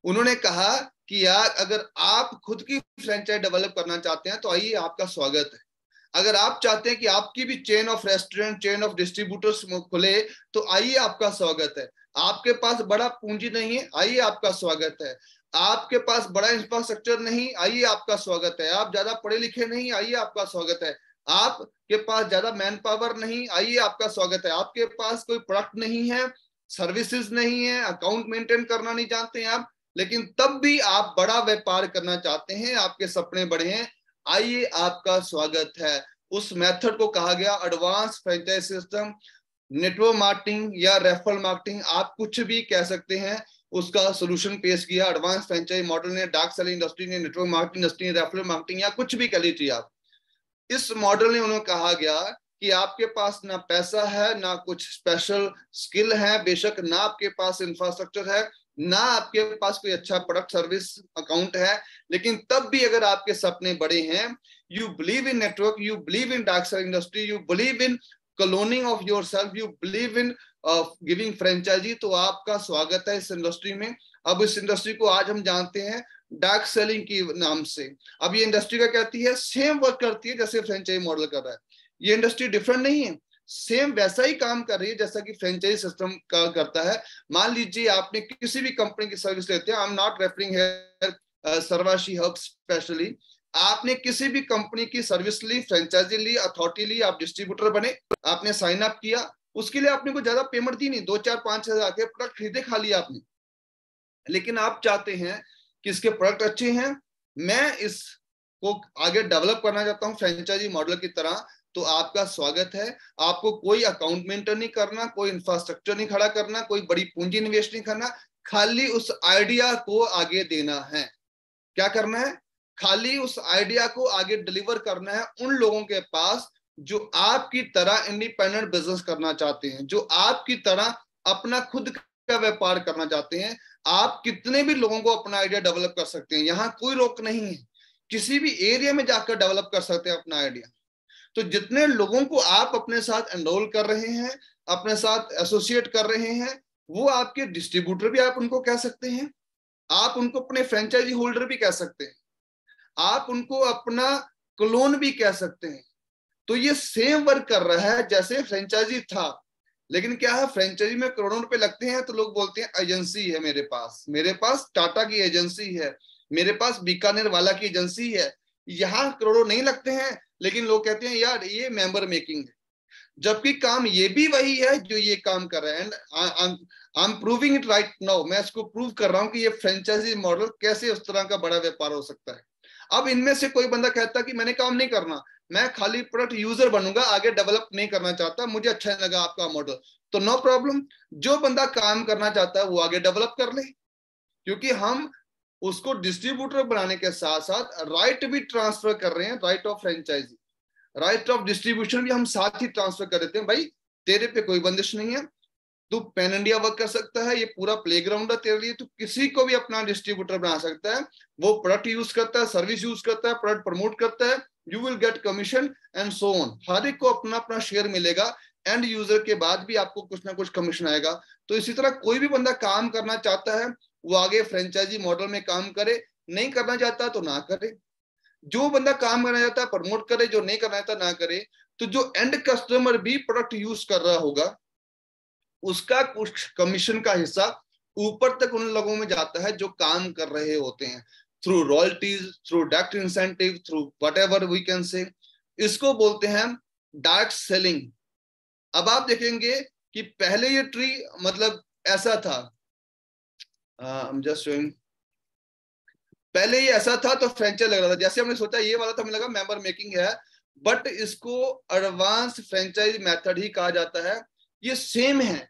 उन्होंने कहा कि यार अगर आप खुद की फ्रेंचाइज डेवलप करना चाहते हैं तो आइए, आपका स्वागत है। अगर आप चाहते हैं कि आपकी भी chain of restaurant, chain of distributors खुले, तो आइए, आपका स्वागत है। आपके पास बड़ा पूंजी नहीं है, आइए, आपका स्वागत है। आपके पास बड़ा इंफ्रास्ट्रक्चर नहीं, आइए, आपका स्वागत है। आप ज्यादा पढ़े लिखे नहीं, आइए, आपका स्वागत है। आपके पास ज्यादा मैन पावर नहीं, आइए आपका स्वागत है। आपके पास कोई प्रोडक्ट नहीं है, सर्विसेज नहीं है, अकाउंट मेंटेन करना नहीं जानते हैं आप, लेकिन तब भी आप बड़ा व्यापार करना चाहते हैं, आपके सपने बड़े हैं, आइए आपका स्वागत है। उस मेथड को कहा गया advance franchise system, network marketing या रेफरल मार्केटिंग, आप कुछ भी कह सकते हैं। उसका सोल्यूशन पेश किया एडवांस फ्रेंचाइज मॉडल ने, डार्क सेलिंग इंडस्ट्री ने, नेटवर्क मार्केटिंग इंडस्ट्री ने, रेफरल मार्केटिंग या कुछ भी कह लीजिए आप। इस मॉडल ने उन्होंने कहा गया कि आपके पास ना पैसा है, ना कुछ स्पेशल स्किल है, बेशक ना आपके पास इंफ्रास्ट्रक्चर है, ना आपके पास कोई अच्छा प्रोडक्ट सर्विस अकाउंट है, लेकिन तब भी अगर आपके सपने बड़े हैं, you believe in network, you believe in direct selling industry, you believe in cloning of yourself, you believe in giving franchisee, तो आपका स्वागत है इस इंडस्ट्री में। अब इस इंडस्ट्री को आज हम जानते हैं डार्क सेलिंग की नाम से। अब ये इंडस्ट्री का कहती है सेम वर्क करती है जैसे फ्रेंचाइजी मॉडल कर रहा है। ये इंडस्ट्री डिफरेंट नहीं है, सेम वैसा ही काम कर रही है जैसा कि फ्रेंचाइजी सिस्टम का करता है। मान लीजिए आपने किसी भी कंपनी की सर्विस लेते हैं, I am not referring here Sarvashi hub specially, आपने किसी भी कंपनी की सर्विस ली, फ्रेंचाइजी ली, अथॉरिटी ली, आप डिस्ट्रीब्यूटर बने, आपने साइन अप किया, उसके लिए आपने कोई ज्यादा पेमेंट दी नहीं, 2-4-5 हजार के प्रोडक्ट खरीदे खा लिया आपने, लेकिन आप चाहते हैं कि इसके प्रोडक्ट अच्छे हैं, मैं इसको आगे डेवलप करना चाहता हूं फ्रेंचाइजी मॉडल की तरह, तो आपका स्वागत है। आपको कोई अकाउंट मेंटेन नहीं करना, कोई इंफ्रास्ट्रक्चर नहीं खड़ा करना, कोई बड़ी पूंजी इन्वेस्ट नहीं करना, खाली उस आइडिया को आगे देना है। क्या करना है? खाली उस आइडिया को आगे डिलीवर करना है उन लोगों के पास जो आपकी तरह इंडिपेंडेंट बिजनेस करना चाहते हैं, जो आपकी तरह अपना खुद का व्यापार करना चाहते हैं। आप कितने भी लोगों को अपना आइडिया डेवलप कर सकते हैं, यहाँ कोई रोक नहीं है, किसी भी एरिया में जाकर डेवलप कर सकते हैं अपना आइडिया। तो जितने लोगों को आप अपने साथ एनरोल कर रहे हैं, अपने साथ एसोसिएट कर रहे हैं, वो आपके डिस्ट्रीब्यूटर भी आप उनको कह सकते हैं, आप उनको अपने फ्रेंचाइजी होल्डर भी कह सकते हैं, आप उनको अपना क्लोन भी कह सकते हैं। तो ये सेम वर्क कर रहा है जैसे फ्रेंचाइजी था, लेकिन क्या है, फ्रेंचाइजी में करोड़ों रुपए लगते हैं तो लोग बोलते हैं एजेंसी है मेरे पास टाटा की एजेंसी है, मेरे पास बीकानेर वाला की एजेंसी है। यहाँ करोड़ों नहीं लगते हैं, लेकिन लोग कहते हैं यार ये मेंबर मेकिंग है, जबकि काम ये भी वही है जो ये काम कर रहा है। And I M proving it right now, मैं इसको प्रूव कर रहा हूँ कि ये फ्रेंचाइजी मॉडल कैसे उस तरह का बड़ा व्यापार हो सकता है। अब इनमें से कोई बंदा कहता कि मैंने काम नहीं करना, मैं खाली प्रोडक्ट यूजर बनूंगा, आगे डेवलप नहीं करना चाहता, मुझे अच्छा नहीं लगा आपका मॉडल, तो नो प्रॉब्लम, जो बंदा काम करना चाहता है वो आगे डेवलप कर ले, क्योंकि हम उसको डिस्ट्रीब्यूटर बनाने के साथ साथ राइट भी ट्रांसफर कर रहे हैं, right of franchisee, right of distribution भी हम साथ ही ट्रांसफर कर देते हैं। भाई तेरे पे कोई बंदिश नहीं है, तू पैन इंडिया वर्क कर सकता है, ये पूरा प्लेग्राउंड है तेरे लिए, तू किसी को भी अपना डिस्ट्रीब्यूटर बना सकता है, वो प्रोडक्ट यूज करता है, सर्विस यूज करता है, प्रोडक्ट प्रमोट करता है, you will get commission and so on. हर एक को अपना अपना शेयर मिलेगा, एंड यूजर के बाद भी आपको कुछ ना कुछ कमीशन आएगा। तो इसी तरह कोई भी बंदा काम करना चाहता है वो आगे फ्रेंचाइजी मॉडल में काम करे, नहीं करना चाहता तो ना करे। जो बंदा काम करना चाहता है प्रमोट करे, जो नहीं करना चाहता ना करे। तो जो एंड कस्टमर भी प्रोडक्ट यूज कर रहा होगा उसका कुछ कमीशन का हिस्सा ऊपर तक उन लोगों में जाता है जो काम कर रहे होते हैं, through royalties, through direct incentive, through whatever we can say. इसको बोलते हैं डायरेक्ट सेलिंग। अब आप देखेंगे कि पहले ये ट्री मतलब ऐसा था, जस्ट शोइंग, पहले ये ऐसा था तो फ्रेंचाइज लग रहा था, जैसे हमने सोचा ये वाला तो हमें लगा मेंबर मेकिंग है, बट इसको एडवांस फ्रेंचाइज मेथड ही कहा जाता है। ये सेम है,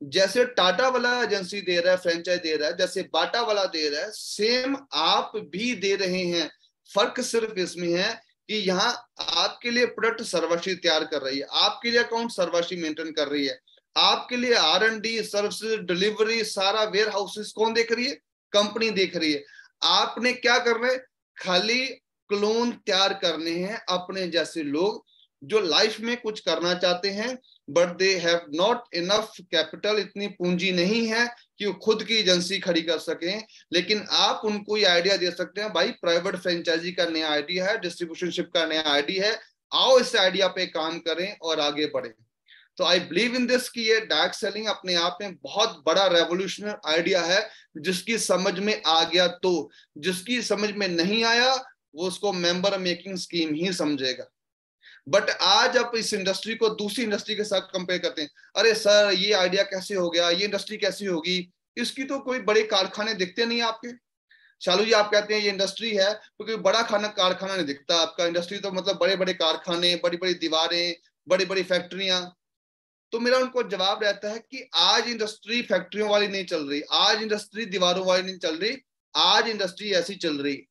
जैसे टाटा वाला एजेंसी दे रहा है, फ्रेंचाइज दे रहा है, जैसे बाटा वाला दे रहा है, सेम आप भी दे रहे हैं। फर्क सिर्फ इसमें है कि यहाँ आपके लिए प्रोडक्ट सर्वश्री तैयार कर रही है, आपके लिए अकाउंट सर्वश्री मेंटेन कर रही है, आपके लिए R&D, सर्विस, डिलीवरी, सारा वेयर हाउसेस कौन देख रही है? कंपनी देख रही है। आपने क्या करना है? खाली क्लोन तैयार करने हैं अपने जैसे लोग जो लाइफ में कुछ करना चाहते हैं, but they have not enough capital, इतनी पूंजी नहीं है कि वो खुद की एजेंसी खड़ी कर सकें। लेकिन आप उनको ये आइडिया दे सकते हैं, भाई प्राइवेट फ्रेंचाइजी का नया आइडिया है, डिस्ट्रीब्यूशनशिप का नया आइडिया है, आओ इस आइडिया पे काम करें और आगे बढ़े। तो आई बिलीव इन दिस कि ये डायरेक्ट सेलिंग अपने आप में बहुत बड़ा रेवोल्यूशनरी आइडिया है, जिसकी समझ में आ गया तो, जिसकी समझ में नहीं आया वो उसको मेंबर मेकिंग स्कीम ही समझेगा। बट आज आप इस इंडस्ट्री को दूसरी इंडस्ट्री के साथ कंपेयर करते हैं, अरे सर ये आइडिया कैसे हो गया, ये इंडस्ट्री कैसी होगी, इसकी तो कोई बड़े कारखाने दिखते नहीं आपके। शालू जी आप कहते हैं ये इंडस्ट्री है, क्योंकि बड़ा कारखाना नहीं दिखता आपका। इंडस्ट्री तो मतलब बड़े बड़े कारखाने, बड़ी बड़ी दीवारें, बड़ी बड़ी फैक्ट्रियां। तो मेरा उनको जवाब रहता है कि आज इंडस्ट्री फैक्ट्रियों वाली नहीं चल रही, आज इंडस्ट्री दीवारों वाली नहीं चल रही, आज इंडस्ट्री ऐसी चल रही,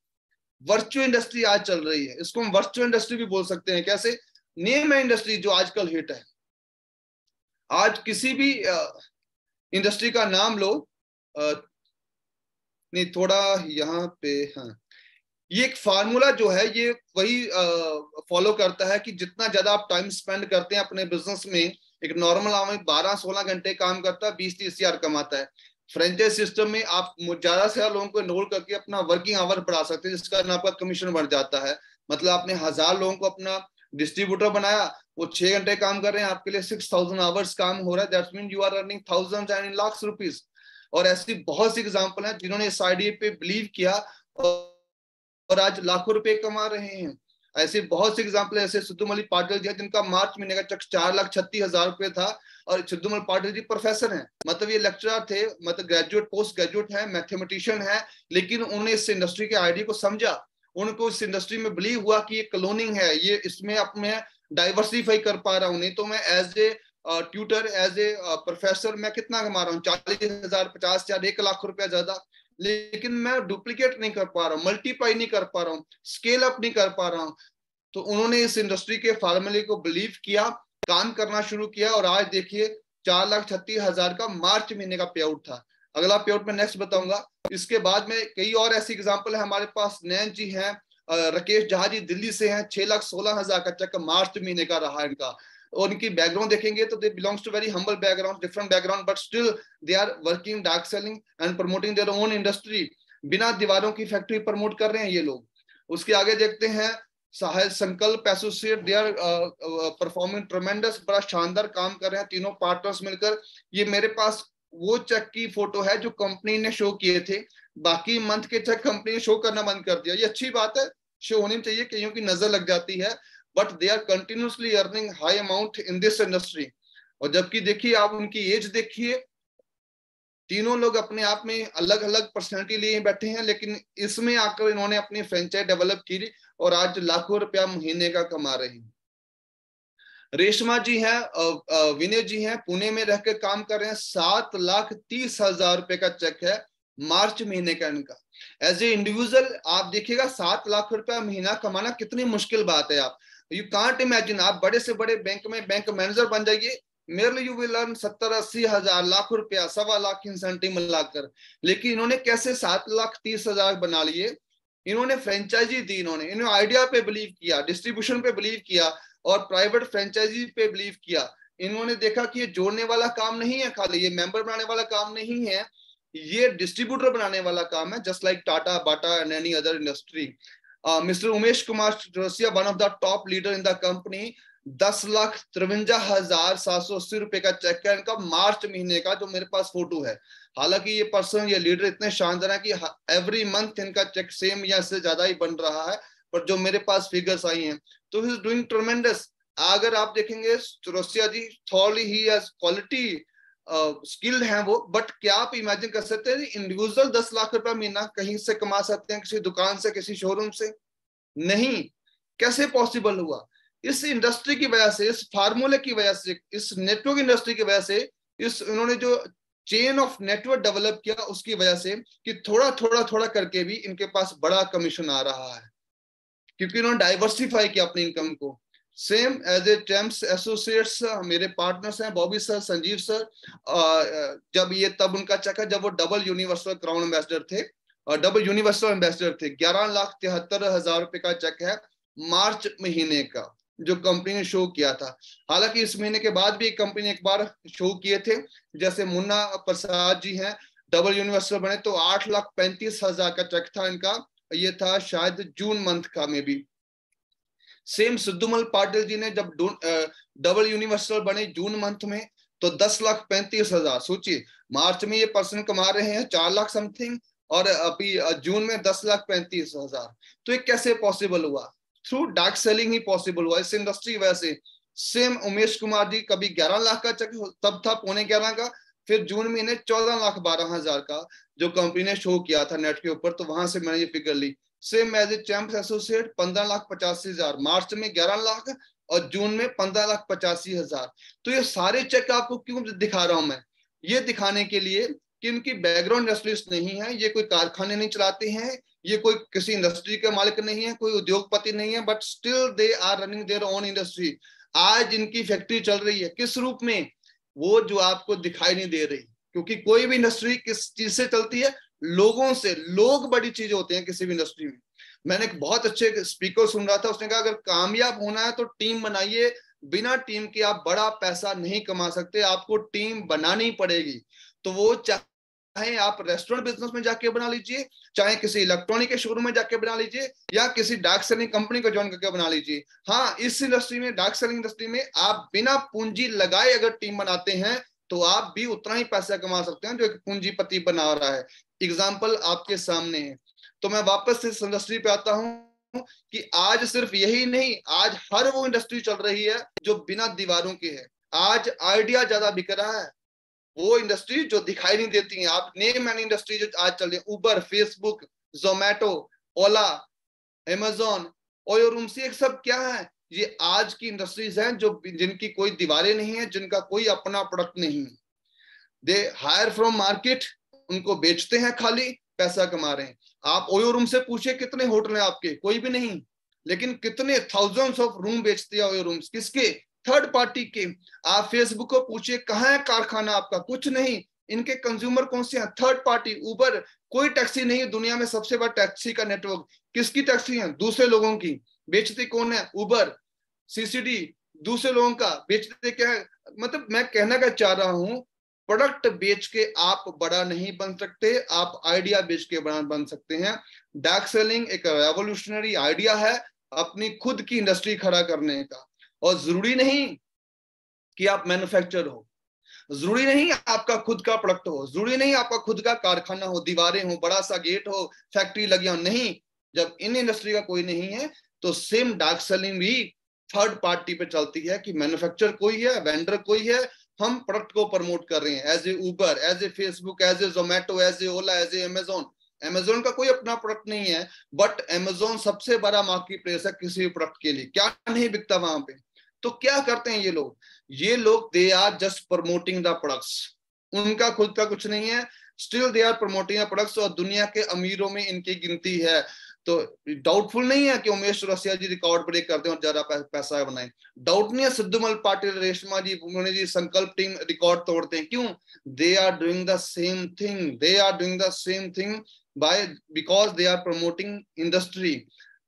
वर्चुअल इंडस्ट्री आज चल रही है। इसको हम वर्चुअल इंडस्ट्री भी बोल सकते हैं। कैसे? नेम है इंडस्ट्री जो आजकल हिट है। आज किसी भी इंडस्ट्री का नाम लो, नहीं थोड़ा यहाँ पे, हाँ, ये एक फार्मूला जो है ये वही फॉलो करता है कि जितना ज्यादा आप टाइम स्पेंड करते हैं अपने बिजनेस में, एक नॉर्मल आदमी 12-16 घंटे काम करता है, 20-30 हजार कमाता है। फ्रेंचाइज सिस्टम में आप ज्यादा से ज्यादा लोगों को एनरोल करके अपना वर्किंग आवर बढ़ा सकते हैं, जिसका आपका कमीशन बढ़ जाता है। मतलब आपने 1000 लोगों को अपना डिस्ट्रीब्यूटर बनाया, वो 6 घंटे काम कर रहे हैं, आपके लिए 6000 आवर्स काम हो रहा है, that's mean you are earning thousands and lakhs rupees. और ऐसी बहुत सी एग्जांपल हैं जिन्होंने इस आइडिया पे बिलीव किया और आज लाखों रुपए कमा रहे हैं। ऐसे बहुत से एग्जांपल है, ऐसे सिद्धूमल पाटिल जी जिनका मार्च महीने का चेक 4,36,000 रुपए था, और सिद्धूमल पाटिल जी प्रोफेसर हैं, मतलब ये लेक्चरर थे, मतलब ग्रेजुएट पोस्ट ग्रेजुएट है, मैथमेटिशियन है, लेकिन उन्होंने इस इंडस्ट्री के आइडिया को समझा, उनको इस इंडस्ट्री में बिलीव हुआ कि ये क्लोनिंग है, ये इसमें अब मैं डाइवर्सिफाई कर पा रहा हूँ। नहीं तो मैं as a tutor, as a professor मैं कितना कमा रहा हूँ, 40,000, 50,000, 1 लाख रुपया ज्यादा, लेकिन मैं डुप्लीकेट नहीं कर पा रहा हूँ, मल्टीप्लाई नहीं कर पा रहा हूँ, स्केल अप नहीं कर पा रहा हूँ। तो उन्होंने इस इंडस्ट्री के फार्मूले को बिलीव किया, काम करना शुरू किया, और आज देखिए 4,36,000 का मार्च महीने का पे आउट था। अगला पे आउट में नेक्स्ट बताऊंगा। इसके बाद में कई और ऐसी एग्जांपल है हमारे पास। नैन जी हैं, राकेश जहा जी दिल्ली से हैं, 6,16,000 का चेक मार्च महीने का रहा इनका। और इनकी बैकग्राउंड देखेंगे तो they belongs to very humble background, different background, but still they are working direct selling and promoting their own industry. बिना दीवारों की फैक्ट्री प्रमोट कर रहे हैं ये लोग। उसके आगे देखते हैं Sahil Sankalp associate, they are performing tremendous, बड़ा शानदार काम कर रहे हैं तीनों पार्टनर्स मिलकर। ये मेरे पास वो चेक की फोटो है जो कंपनी ने शो किए थे, बाकी मंथ के चेक कंपनी ने शो करना बंद कर दिया। ये अच्छी बात है, शो होनी चाहिए, कईयों की नजर लग जाती है, but they are continuously earning high amount in this industry. और जबकि देखिए आप उनकी एज देखिए, तीनों लोग अपने आप में अलग अलग पर्सनैलिटी लिए बैठे हैं, लेकिन इसमें आकर इन्होंने अपनी फ्रेंचाइज डेवलप की और आज लाखों रुपया महीने का कमा रहे हैं। रेशमा जी हैं, विनय जी हैं, पुणे में रहकर काम कर रहे हैं, 7,30,000 रुपए का चेक है मार्च महीने का इनका। एज ए इंडिविजुअल आप देखिएगा 7 लाख रुपया महीना कमाना कितनी मुश्किल बात है। आप यू कांट इमेजिन, आप बड़े से बड़े बैंक में बैंक मैनेजर बन जाइए, मेरे यू विल अर्न 70-80,000 लाख रुपया, 1.25 लाख इंसेंटिव मिलाकर। लेकिन इन्होंने कैसे 7,30,000 बना लिए? इन्होंने फ्रेंचाइजी दी, इन्होंने आइडिया पे बिलीव किया, डिस्ट्रीब्यूशन पे बिलीव किया और प्राइवेट फ्रेंचाइजी पे बिलीव किया। इन्होंने देखा कि ये जोड़ने वाला काम नहीं है, खाली ये मेंबर बनाने वाला काम नहीं है, ये डिस्ट्रीब्यूटर बनाने वाला काम है, just like Tata, Bata and any other industry. Mister Umesh Kumar Chaurasia, one of the top leader in the company, 10,53,780 रुपए का चेक है इनका मार्च महीने का, जो मेरे पास फोटो है। हालांकि ये पर्सन, ये लीडर इतने शानदार है कि एवरी मंथ इनका चेक सेम या इससे ज्यादा ही बन रहा है, पर जो मेरे पास फिगर्स आई हैं तो ही इज डूइंग ट्रेमेंडस। अगर आप देखेंगे Chaurasia ji, thoroughly he has quality skilled हैं वो, बट क्या आप इमेजिन कर सकते हैं इंडिविजुअल 10 लाख रुपया महीना कहीं से कमा सकते हैं, किसी दुकान से, किसी शोरूम से? नहीं। कैसे पॉसिबल हुआ? इस इंडस्ट्री की वजह से, इस फार्मूले की वजह से, इस नेटवर्क इंडस्ट्री की वजह से, इस इन्होंने जो चेन ऑफ नेटवर्क डेवलप किया उसकी वजह से, कि थोड़ा थोड़ा थोड़ा करके भी इनके पास बड़ा कमीशन आ रहा है, क्योंकि इन्होंने डाइवर्सिफाई किया अपनी इनकम को। Same as a Thames associates मेरे पार्टनर्स हैं, बॉबी सर, संजीव सर, जब ये तब उनका चेक है जब वो डबल यूनिवर्सल क्राउन एम्बेसडर थे और डबल यूनिवर्सल एम्बेसडर थे। 11,73,000 रुपए का चेक है मार्च महीने का, जो कंपनी ने शो किया था। हालांकि इस महीने के बाद भी कंपनी ने एक बार शो किए थे, जैसे मुन्ना प्रसाद जी हैं, डबल यूनिवर्सल बने तो 8,35,000 का चेक था इनका, ये था शायद जून मंथ का में भी। सेम सिद्धूमल पाटिल जी ने जब डबल यूनिवर्सल बने जून मंथ में तो 10,35,000। सोचिए, मार्च में ये पर्सन कमा रहे हैं 4 लाख समथिंग और अभी जून में 10,35,000। तो ये कैसे पॉसिबल हुआ? थ्रू डार्क सेलिंग ही पॉसिबल हुआ इस इंडस्ट्री। वैसे सेम उमेश कुमार जी, कभी 11 लाख का चेक तब था, 11.25 का, फिर जून महीने 14,12,000 का जो कंपनी ने शो किया था नेट के ऊपर, तो वहां से मैंने ये फिगर ली। Same as a champs associate 15,85,000, मार्च में 11 लाख और जून में 15,85,000। तो ये सारे चेक आपको क्यों दिखा रहा हूं मैं? ये दिखाने के लिए कि इनकी बैकग्राउंड इंडस्ट्रीज नहीं है, ये कोई कारखाने नहीं चलाते हैं, ये कोई किसी इंडस्ट्री के मालिक नहीं है, कोई उद्योगपति नहीं है, but still they are running their own industry. आज इनकी फैक्ट्री चल रही है किस रूप में? वो जो आपको दिखाई नहीं दे रही, क्योंकि कोई भी इंडस्ट्री किस चीज से चलती है? लोगों से। लोग बड़ी चीज होते हैं किसी भी इंडस्ट्री में। मैंने एक बहुत अच्छे स्पीकर सुन रहा था, उसने कहा अगर कामयाब होना है तो टीम बनाइए, बिना टीम के आप बड़ा पैसा नहीं कमा सकते, आपको टीम बनानी पड़ेगी। तो वो चाहे आप रेस्टोरेंट बिजनेस में जाके बना लीजिए, चाहे किसी इलेक्ट्रॉनिक के शोरूम में जाके बना लीजिए, या किसी डार्क सेलिंग कंपनी को ज्वाइन करके बना लीजिए। हाँ, इस इंडस्ट्री में, डार्क सेलिंग इंडस्ट्री में, आप बिना पूंजी लगाए अगर टीम बनाते हैं तो आप भी उतना ही पैसा कमा सकते हैं जो एक पूंजीपति बना रहा है। एग्जाम्पल आपके सामने है। तो मैं वापस इस इंडस्ट्री पे आता हूं कि आज सिर्फ यही नहीं, आज हर वो इंडस्ट्री चल रही है जो बिना दीवारों की है। आज आइडिया ज्यादा बिक रहा है, वो इंडस्ट्री जो दिखाई नहीं देती है। आप नेम एंड इंडस्ट्री जो आज चल रही है, उबर, फेसबुक, जोमैटो, ओला, अमेजोन, ओयो रूम, ये सब क्या है? ये आज की इंडस्ट्रीज हैं जो जिनकी कोई दीवारें नहीं है, जिनका कोई अपना प्रोडक्ट नहीं है। दे हायर फ्रॉम मार्केट, उनको बेचते हैं, खाली पैसा कमा रहे हैं। आप ओयो रूम से पूछे कितने होटल हैं आपके? कोई भी नहीं। लेकिन कितने थाउजेंड्स ऑफ रूम बेचते हैं ओयो रूम्स, किसके? थर्ड पार्टी के। आप फेसबुक को पूछिए कहाँ है कारखाना आपका? कुछ नहीं। इनके कंज्यूमर कौन से हैं? Third party. उबर, कोई टैक्सी नहीं है दुनिया में, सबसे बड़ा टैक्सी का नेटवर्क। किसकी टैक्सी है? दूसरे लोगों की। बेचते कौन है? उबर। सीसीडी, दूसरे लोगों का। बेचते क्या है? मतलब मैं कहना क्या चाह रहा हूं, प्रोडक्ट बेच के आप बड़ा नहीं बन सकते, आप आइडिया बेच के बड़ा बन सकते हैं। डार्क सेलिंग एक रेवोल्यूशनरी आइडिया है अपनी खुद की इंडस्ट्री खड़ा करने का। और जरूरी नहीं कि आप मैन्युफैक्चर हो, जरूरी नहीं आपका खुद का प्रोडक्ट हो, जरूरी नहीं आपका खुद का कारखाना हो, दीवारें हो, बड़ा सा गेट हो, फैक्ट्री लगी हो। नहीं, जब इन इंडस्ट्री का कोई नहीं है तो सेम डार्क सेलिंग भी थर्ड पार्टी पे चलती है कि मैन्युफैक्चर कोई है, वेंडर कोई है, हम प्रोडक्ट को प्रमोट कर रहे हैं। As a Uber, as a Facebook, as a Zomato, as a Ola, as a Amazon. Amazon का कोई अपना प्रोडक्ट नहीं है, बट अमेजोन सबसे बड़ा मार्केट प्लेस है किसी भी प्रोडक्ट के लिए। क्या नहीं बिकता वहां पे? तो क्या करते हैं ये लोग? ये लोग they are just promoting the products, उनका खुद का कुछ नहीं है, still they are promoting the products. और दुनिया के अमीरों में इनकी गिनती है। तो डाउटफुल नहीं है कि उमेश चौरसिया जी रिकॉर्ड ब्रेक करते हैं और ज्यादा पैसा बनाए। डाउट नहीं है सिद्धूमल पाटिल, रेशमा जी, भुवनी जी, संकल्प टीम रिकॉर्ड तोड़ते हैं। क्यों? They are doing the same thing, they are doing the same thing by because they are promoting industry.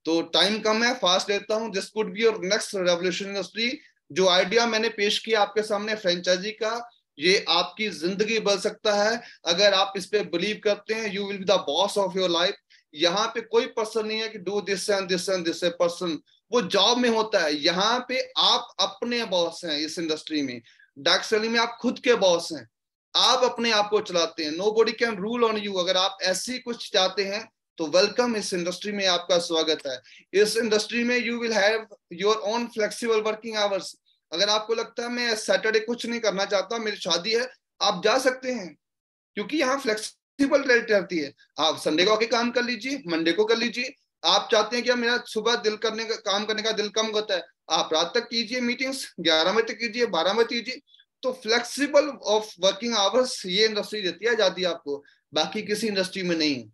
तो टाइम कम है, फास्ट लेता हूं। This could be your next revolution industry. जो आइडिया मैंने पेश किया आपके सामने फ्रेंचाइजी का, ये आपकी जिंदगी बदल सकता है अगर आप इस पे बिलीव करते हैं। You will be the boss of your life. यहाँ पे कोई पर्सन नहीं है कि do this and this and this person, वो जॉब में होता है। यहाँ पे आप अपने बॉस हैं इस इंडस्ट्री में। डार्क सेलिंग में आप खुद के बॉस हैं, आप अपने आप को चलाते हैं। Nobody can rule on you. अगर आप ऐसी कुछ चाहते हैं तो वेलकम, इस इंडस्ट्री में आपका स्वागत है। इस इंडस्ट्री में you will have your own flexible working hours. अगर आपको लगता है मैं सैटरडे कुछ नहीं करना चाहता, मेरी शादी है, आप जा सकते हैं, क्योंकि यहाँ फ्लेक्सिबल रहती है। आप संडे को आके काम कर लीजिए, मंडे को कर लीजिए। आप चाहते हैं कि मेरा सुबह काम करने का दिल कम होता है, आप रात तक कीजिए मीटिंग्स, 11 बजे तक कीजिए, 12 बजे कीजिए। तो फ्लेक्सिबल ऑफ वर्किंग आवर्स ये इंडस्ट्री देती है आजादी आपको, बाकी किसी इंडस्ट्री में नहीं।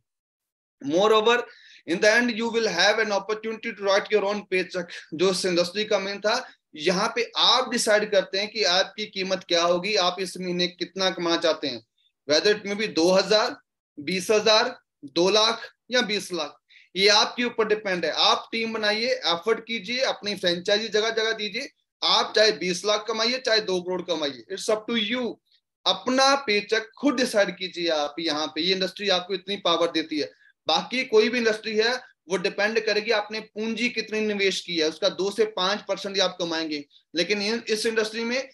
Moreover in the end you will have an opportunity to write your own paycheque. जो इस इंडस्ट्री का मेन था, यहाँ पे आप डिसाइड करते हैं कि आपकी कीमत क्या होगी, आप इस महीने कितना कमाना चाहते हैं। वेदर इट में भी 2,000, 20,000, 2 लाख या 20 लाख, ये आपके ऊपर डिपेंड है। आप टीम बनाइए, एफर्ट कीजिए, अपनी फ्रेंचाइजी जगह जगह दीजिए। आप चाहे 20 लाख कमाइए, चाहे 2 करोड़ कमाइए, इट्स अप टू यू। अपना पेचेक खुद डिसाइड कीजिए आप। यहाँ पे ये इंडस्ट्री आपको इतनी पावर देती है। बाकी कोई भी इंडस्ट्री है वो डिपेंड करेगी आपने पूंजी कितनी निवेश की है, उसका 2 से 5% आप कमाएंगे। लेकिन इस इंडस्ट्री में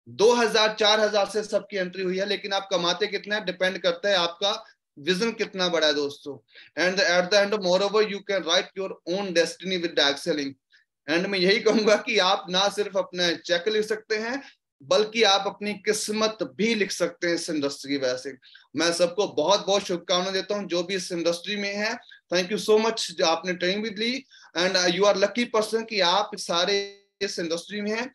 2,000, 4,000 से सबकी एंट्री हुई है, लेकिन आप कमाते कितना है डिपेंड करता है आपका विजन कितना बड़ा है दोस्तों। And at the and more over you can write your own destiny with excelling. And मैं यही कहूंगा कि आप ना सिर्फ अपना चेक लिख सकते हैं, बल्कि आप अपनी किस्मत भी लिख सकते हैं इस इंडस्ट्री की वजह से। मैं सबको बहुत बहुत शुभकामनाएं देता हूं जो भी इस इंडस्ट्री में है। थैंक यू सो मच जो आपने ट्रेनिंग भी ली, and you are lucky person कि आप सारे इस इंडस्ट्री में हैं।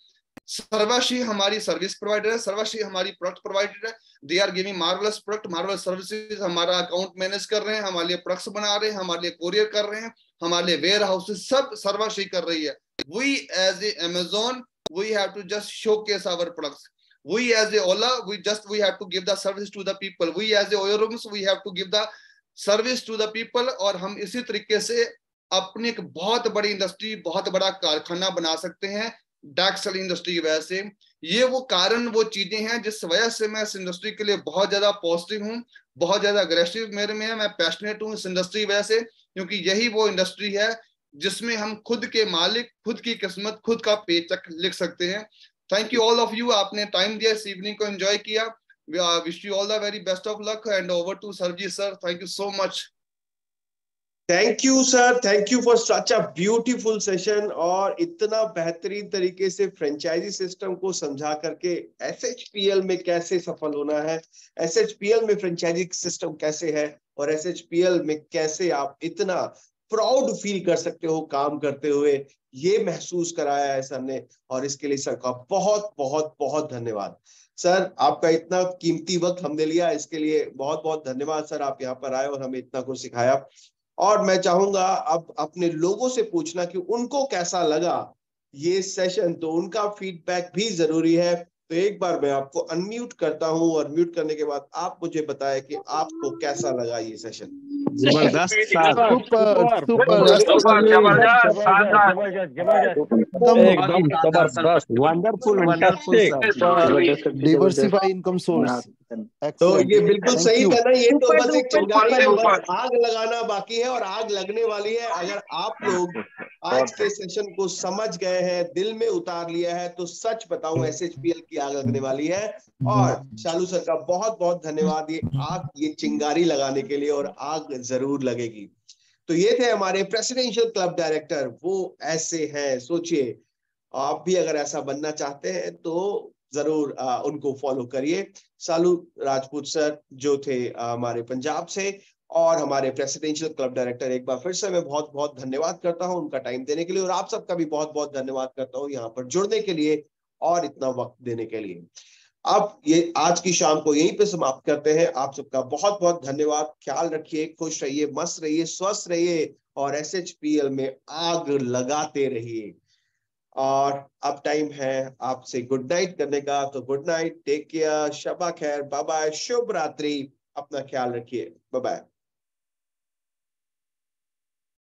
सर्वश्री हमारी सर्विस प्रोवाइडर है, सर्वश्री हमारी प्रोडक्ट प्रोवाइडर है। They are giving marvellous product, marvellous services. हमारा अकाउंट मैनेज कर रहे हैं, हमारे लिए प्रोडक्ट्स बना रहे हैं, हमारे लिए कोरियर कर रहे हैं, हमारे लिए वेयर हाउसेस, सब सर्वश्री कर रही है। We as a Amazon, we have to just showcase our products. We as a Ola, we have to give the service to the people. We as a Oyo Rooms, we have to give the service to the people. और हम इसी तरीके से अपनी एक बहुत बड़ी industry, बहुत बड़ा कारखाना बना सकते हैं डैक्सल इंडस्ट्री की वजह से। ये वो कारण, वो चीजें हैं जिस वजह से मैं इस इंडस्ट्री के लिए बहुत ज्यादा पॉजिटिव हूँ, बहुत ज्यादा अग्रेसिव मेरे में है। मैं पैशनेट हूँ इस इंडस्ट्री की वजह से, क्योंकि यही वो इंडस्ट्री है जिसमें हम खुद के मालिक, खुद की किस्मत, खुद का पेचेक लिख सकते हैं। Thank you all of you, आपने टाइम दिया, इस इवनिंग को एंजॉय किया। Wish you all the very best of luck, and over to Sarjeet sir. Thank you so much. Thank you sir, thank you for such a beautiful session, और इतना बेहतरीन तरीके से फ्रेंचाइजी सिस्टम को समझा करके एसएचपीएल में कैसे सफल होना है, एसएचपीएल में फ्रेंचाइजी सिस्टम कैसे है, और एसएचपीएल में कैसे आप इतना प्राउड फील कर सकते हो काम करते हुए, ये महसूस कराया है सर ने। और इसके लिए सर का बहुत बहुत बहुत धन्यवाद। सर आपका इतना कीमती वक्त हमने लिया, इसके लिए बहुत बहुत धन्यवाद सर। आप यहाँ पर आए और हमें इतना कुछ सिखाया। और मैं चाहूंगा अब अपने लोगों से पूछना कि उनको कैसा लगा ये सेशन, तो उनका फीडबैक भी जरूरी है। तो एक बार मैं आपको अनम्यूट करता हूं, और म्यूट करने के बाद आप मुझे बताएं कि आपको कैसा लगा ये सेशन। जबरदस्त सर, सुपर एकदम जबरदस्त, wonderful, fantastic. Diversify income source. तो ये बिल्कुल सही था ना, ये तो बस एक चिंगारी है, बस आग लगाना बाकी है और आग लगने वाली है। अगर आप लोग आज के सेशन को समझ गए हैं, दिल में उतार लिया है, तो सच बताऊं एसएचपीएल की आग लगने वाली है। और शालू सर का बहुत बहुत धन्यवाद ये चिंगारी लगाने के लिए, और आग जरूर लगेगी। तो ये थे हमारे प्रेसिडेंशियल क्लब डायरेक्टर, वो ऐसे हैं, सोचिए आप भी अगर ऐसा बनना चाहते हैं तो जरूर उनको फॉलो करिए। शालू राजपूत सर जो थे हमारे पंजाब से, और हमारे प्रेसिडेंशियल क्लब डायरेक्टर, एक बार फिर से मैं बहुत बहुत धन्यवाद करता हूं उनका टाइम देने के लिए, और आप सबका भी बहुत बहुत धन्यवाद करता हूं यहाँ पर जुड़ने के लिए और इतना वक्त देने के लिए। अब ये आज की शाम को यहीं पे समाप्त करते हैं। आप सबका बहुत बहुत धन्यवाद। ख्याल रखिए, खुश रहिए, मस्त रहिए, स्वस्थ रहिए, और एसएचपीएल में आग लगाते रहिए। और अब टाइम है आपसे गुड नाइट करने का, तो good night, take care, Shaba खैर, बाय बाय, शुभ रात्रि, अपना ख्याल रखिए, बाय बाय।